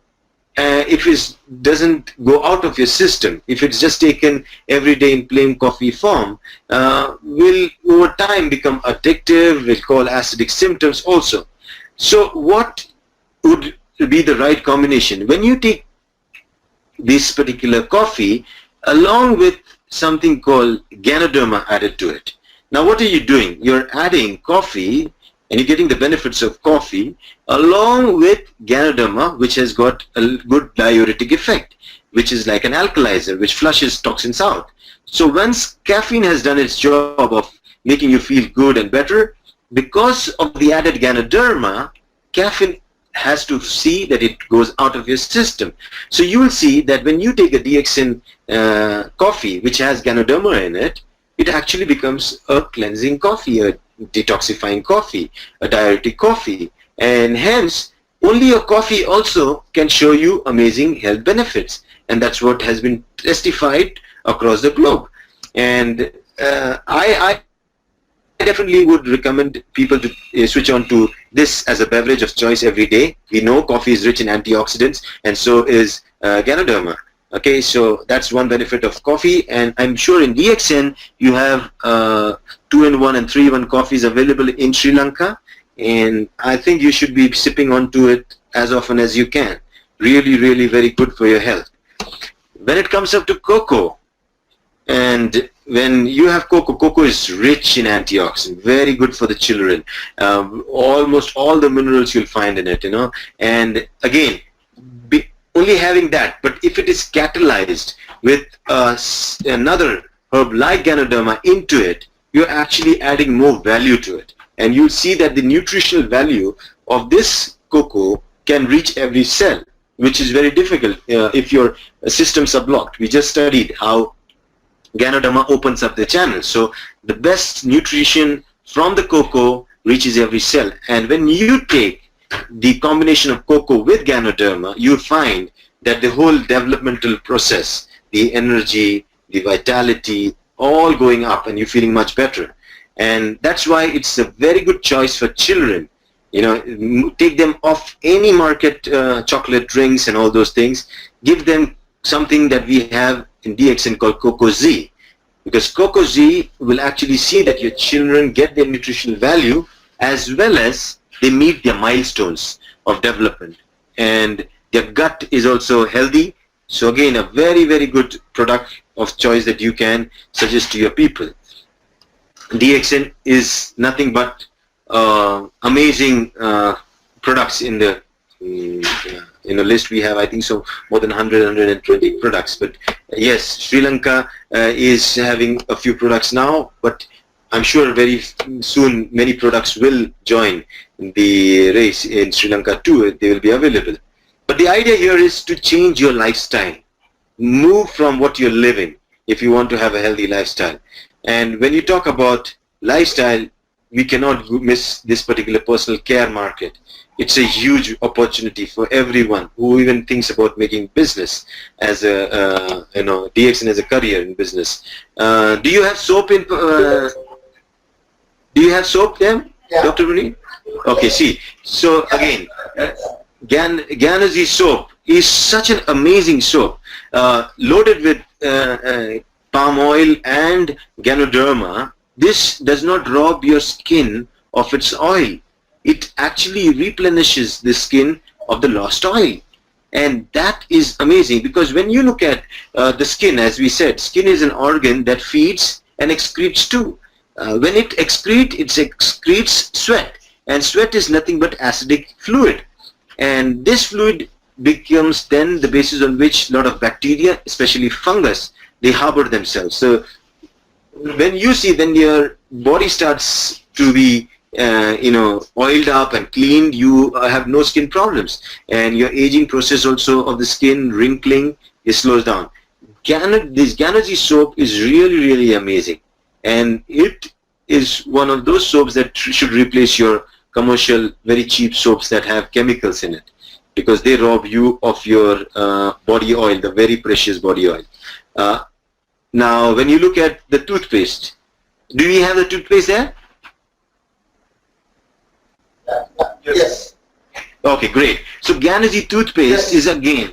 if it doesn't go out of your system, if it's just taken every day in plain coffee form, will over time become addictive, will cause acidic symptoms also. So what would be the right combination? When you take this particular coffee along with something called Ganoderma added to it. Now what are you doing? You're adding coffee and you're getting the benefits of coffee along with Ganoderma, which has got a good diuretic effect, which is like an alkalizer which flushes toxins out. So once caffeine has done its job of making you feel good and better, because of the added Ganoderma, caffeine has to see that it goes out of your system. So you will see that when you take a DXN coffee which has Ganoderma in it, it actually becomes a cleansing coffee, a detoxifying coffee, a diuretic coffee, and hence only a coffee also can show you amazing health benefits, and that's what has been testified across the globe. And I definitely would recommend people to switch on to this as a beverage of choice every day. We know coffee is rich in antioxidants, and so is Ganoderma. Okay, so that's one benefit of coffee, and I'm sure in DXN you have 2-in-1 and 3-in-1 coffees available in Sri Lanka, and I think you should be sipping onto it as often as you can. Really, really very good for your health. When it comes up to cocoa, and when you have cocoa is rich in antioxidants, very good for the children. Almost all the minerals you'll find in it, and again, only having that, but if it is catalyzed with another herb like Ganoderma into it, you're actually adding more value to it. And you'll see that the nutritional value of this cocoa can reach every cell, which is very difficult if your systems are blocked. We just studied how Ganoderma opens up the channel. So the best nutrition from the cocoa reaches every cell. And when you take the combination of cocoa with Ganoderma, you find that the whole developmental process, the energy, the vitality, all going up, and you're feeling much better. And that's why it's a very good choice for children. Take them off any market chocolate drinks and all those things. Give them something that we have in DXN called Cocoa Z, because Cocoa Z will actually see that your children get their nutritional value as well as they meet their milestones of development, and their gut is also healthy. So again, a very, very good product of choice that you can suggest to your people. DXN is nothing but amazing products in the list. We have, I think so, more than 120 products. But yes, Sri Lanka is having a few products now, but I'm sure very soon many products will join the race in Sri Lanka too. They will be available. But the idea here is to change your lifestyle. Move from what you're living if you want to have a healthy lifestyle. And when you talk about lifestyle, we cannot miss this particular personal care market. It's a huge opportunity for everyone who even thinks about making business as a, DXN as a career in business. Do you have soap in? Do you have soap there, yeah. Dr. Muni? Okay, see. So again, Ganazi soap is such an amazing soap, loaded with palm oil and Ganoderma. This does not rob your skin of its oil. It actually replenishes the skin of the lost oil. And that is amazing, because when you look at the skin, as we said, skin is an organ that feeds and excretes too. When it excretes sweat, and sweat is nothing but acidic fluid. And this fluid becomes then the basis on which a lot of bacteria, especially fungus, they harbor themselves. So when you see, when your body starts to be oiled up and cleaned, you have no skin problems, and your aging process also of the skin, wrinkling, it slows down. This Ganazi soap is really, really amazing, and it is one of those soaps that should replace your commercial, very cheap soaps that have chemicals in it, because they rob you of your body oil, the very precious body oil. Now, when you look at the toothpaste, do we have the toothpaste there? Yes. Okay, great. So Ganazi toothpaste is again,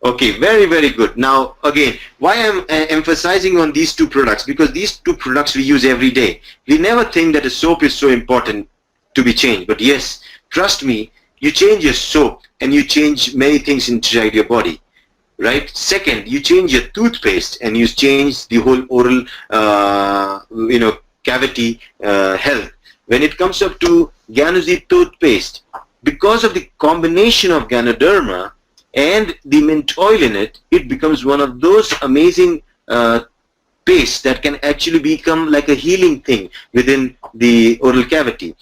okay, very, very good. Now, again, why I'm emphasizing on these two products, because these two products we use every day. We never think that a soap is so important to be changed, but yes, trust me, you change your soap and you change many things inside your body, right? Second, you change your toothpaste and you change the whole oral, cavity health. When it comes up to Ganazi toothpaste, because of the combination of Ganoderma and the mint oil in it, it becomes one of those amazing pastes that can actually become like a healing thing within the oral cavity.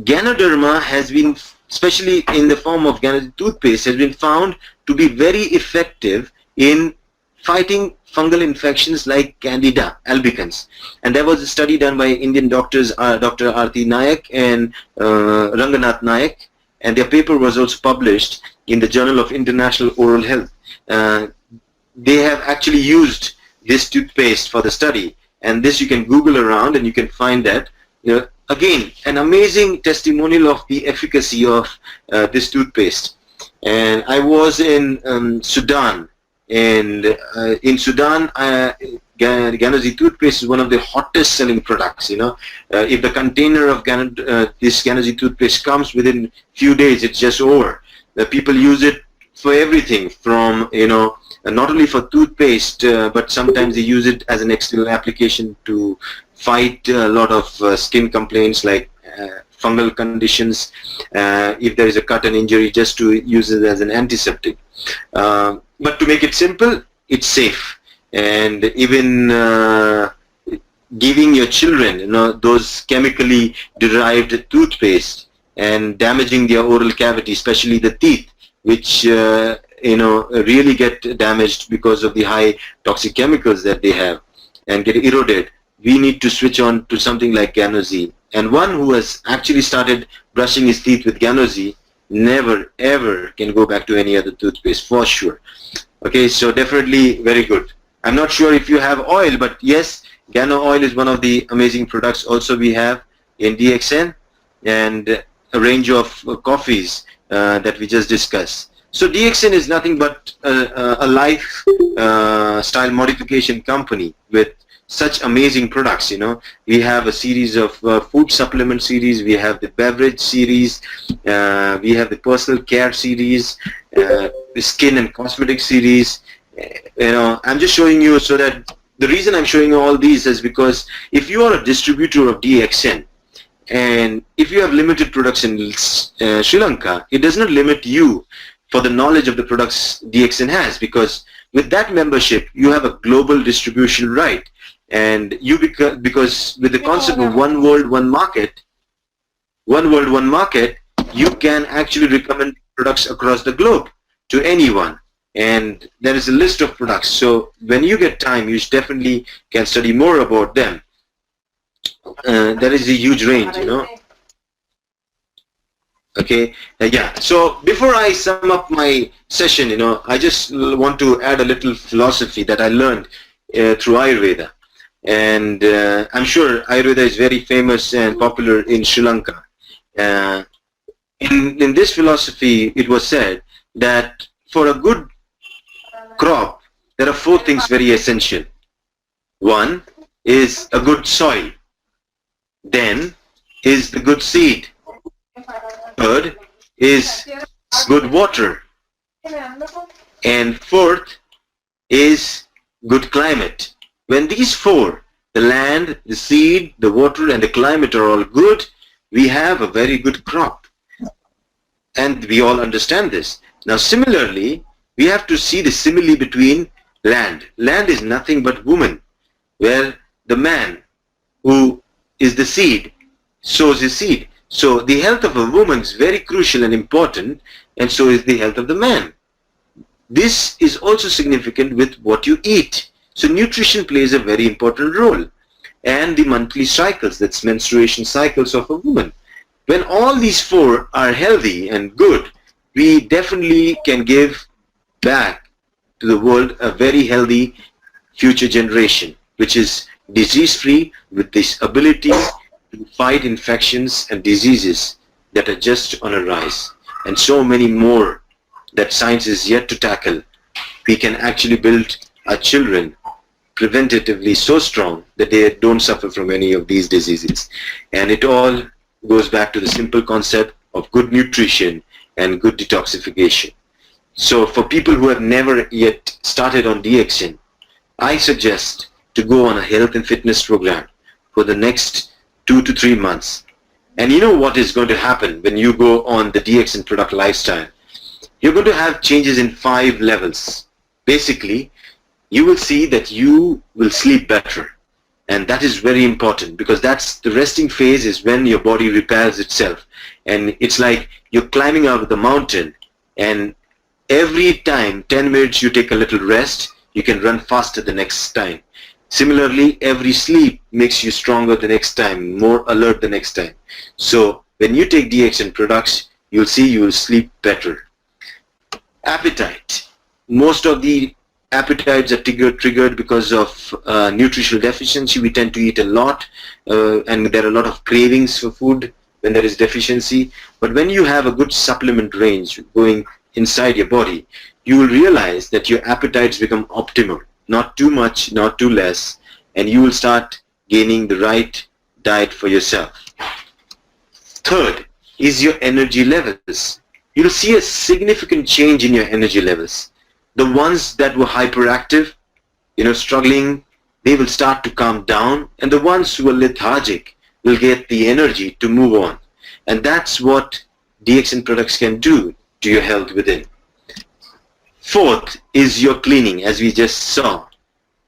Ganoderma has been, especially in the form of Ganazi toothpaste, has been found to be very effective in fighting fungal infections like Candida albicans. And there was a study done by Indian doctors, Dr. Arti Nayak and Ranganath Nayak, and their paper was also published in the Journal of International Oral Health. They have actually used this toothpaste for the study, and this you can Google around and you can find that. Again, an amazing testimonial of the efficacy of this toothpaste. And I was in Sudan, and in Sudan, Ganesi toothpaste is one of the hottest selling products. If the container of this Ganesi toothpaste comes within few days, it's just over. The people use it for everything from, not only for toothpaste, but sometimes they use it as an external application to fight a lot of skin complaints like fungal conditions. If there is a cut and injury, just to use it as an antiseptic. But to make it simple, it's safe. And even giving your children, those chemically derived toothpaste and damaging their oral cavity, especially the teeth, which really get damaged because of the high toxic chemicals that they have and get eroded. We need to switch on to something like Ganesi. And one who has actually started brushing his teeth with Ganesi never ever can go back to any other toothpaste, for sure. Okay, so definitely very good. I'm not sure if you have oil, but yes, Gano oil is one of the amazing products also we have in DXN, and a range of coffees that we just discussed. So DXN is nothing but a lifestyle modification company with such amazing products. We have a series of food supplement series, we have the beverage series, we have the personal care series, the skin and cosmetic series. I'm just showing you so that the reason I'm showing you all these is because if you are a distributor of DXN and if you have limited products in Sri Lanka, it does not limit you for the knowledge of the products DXN has, because with that membership you have a global distribution right. And because with the concept of one world, one market, you can actually recommend products across the globe to anyone. And there is a list of products. So when you get time, you definitely can study more about them. There is a huge range, Okay, yeah. So before I sum up my session, I just want to add a little philosophy that I learned through Ayurveda. And I'm sure Ayurveda is very famous and popular in Sri Lanka. In this philosophy, it was said that for a good crop, there are 4 things very essential. One is a good soil. Then is the good seed. Third is good water. And fourth is good climate. When these 4, the land, the seed, the water, and the climate are all good, we have a very good crop. And we all understand this. Now similarly, we have to see the simile between land. Land is nothing but woman, where the man who is the seed sows his seed. So the health of a woman is very crucial and important, and so is the health of the man. This is also significant with what you eat. So nutrition plays a very important role, and the monthly cycles, that's menstruation cycles of a woman. When all these 4 are healthy and good, we definitely can give back to the world a very healthy future generation, which is disease-free, with this ability to fight infections and diseases that are just on a rise, and so many more that science is yet to tackle. We can actually build our children preventatively so strong that they don't suffer from any of these diseases. And it all goes back to the simple concept of good nutrition and good detoxification. So for people who have never yet started on DXN, I suggest to go on a health and fitness program for the next 2 to 3 months. And you know what is going to happen when you go on the DXN product lifestyle? You're going to have changes in 5 levels. Basically, you will see that you will sleep better. And that is very important, because that's the resting phase, is when your body repairs itself. And it's like you're climbing out of the mountain, and every time, 10 minutes you take a little rest, you can run faster the next time. Similarly, every sleep makes you stronger the next time, more alert the next time. So when you take DXN products, you'll see you will sleep better. Appetite. Most of the appetites are triggered because of nutritional deficiency. We tend to eat a lot, and there are a lot of cravings for food when there is deficiency. But when you have a good supplement range going inside your body, you will realize that your appetites become optimal. not too much, not too less, and you will start gaining the right diet for yourself. Third is your energy levels. You'll see a significant change in your energy levels. The ones that were hyperactive, struggling, they will start to calm down, and the ones who are lethargic will get the energy to move on. And that's what DXN products can do to your health within. Fourth is your cleaning, as we just saw.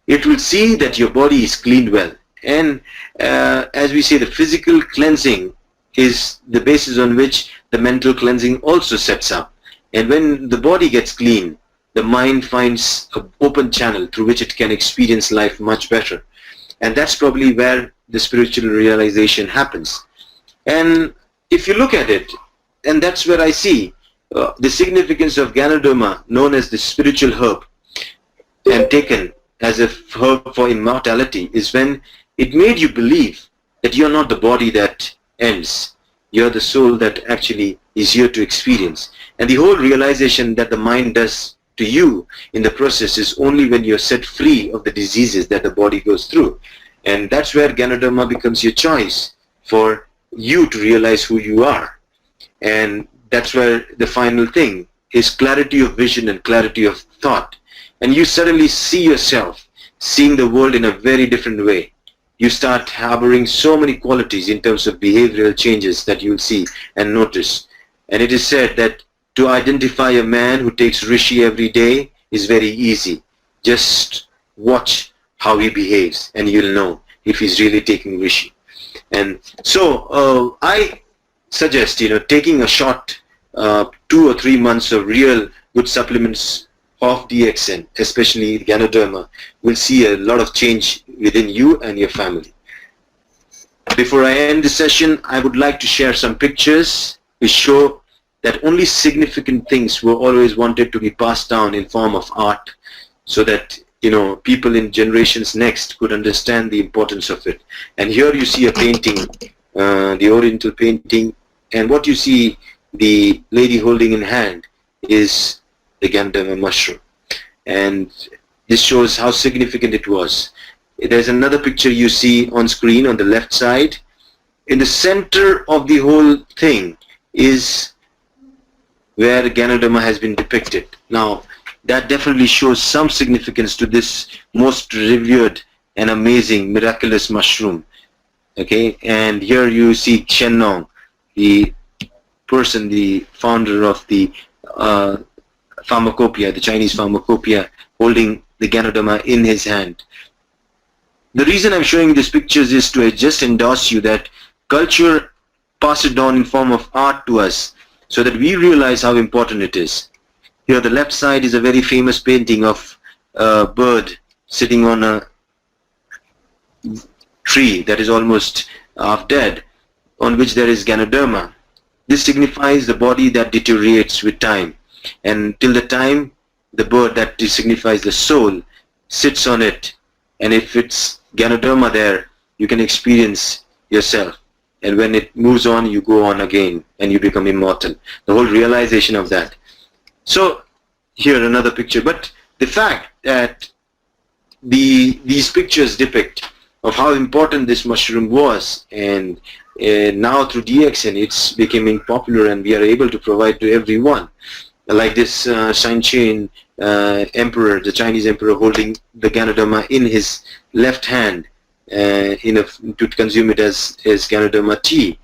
It will see that your body is cleaned well. And as we say, the physical cleansing is the basis on which the mental cleansing also sets up. And when the body gets clean, the mind finds an open channel through which it can experience life much better. And that's probably where the spiritual realization happens. And if you look at it, and that's where I see the significance of Ganoderma, known as the spiritual herb, and taken as a herb for immortality, is when it made you believe that you're not the body that ends. You're the soul that actually is here to experience. And the whole realization that the mind does to you in the process is only when you're set free of the diseases that the body goes through. And that's where Ganoderma becomes your choice for you to realize who you are. And that's where the final thing is clarity of vision and clarity of thought. And you suddenly see yourself seeing the world in a very different way. You start harboring so many qualities in terms of behavioral changes that you'll see and notice. And it is said that to identify a man who takes Rishi every day is very easy. Just watch how he behaves and you'll know if he's really taking Rishi. And so I suggest, taking a short 2 or 3 months of real good supplements of DXN, especially Ganoderma, will see a lot of change within you and your family. Before I end the session, I would like to share some pictures which show that only significant things were always wanted to be passed down in form of art, so that people in generations next could understand the importance of it. And here you see a painting, the Oriental painting, and what you see the lady holding in hand is the Ganoderma mushroom. And this shows how significant it was. There's another picture you see on screen on the left side. In the center of the whole thing is where Ganoderma has been depicted. Now, that definitely shows some significance to this most revered and amazing, miraculous mushroom. Okay, and here you see Chen Nong, the person, the founder of the pharmacopoeia, the Chinese pharmacopoeia, holding the Ganoderma in his hand. The reason I'm showing these pictures is to just endorse you that culture passed it on in form of art to us, so that we realize how important it is. Here the left side is a very famous painting of a bird sitting on a tree that is almost half dead, on which there is Ganoderma. This signifies the body that deteriorates with time, and till the time the bird, that signifies the soul, sits on it, and if it's Ganoderma there, you can experience yourself. And when it moves on, you go on again and you become immortal. The whole realization of that. So here another picture. But the fact that these pictures depict of how important this mushroom was, and now through DXN it's becoming popular and we are able to provide to everyone. Like this Shang-Chi emperor, the Chinese emperor, holding the Ganoderma in his left hand to consume it as Ganoderma tea.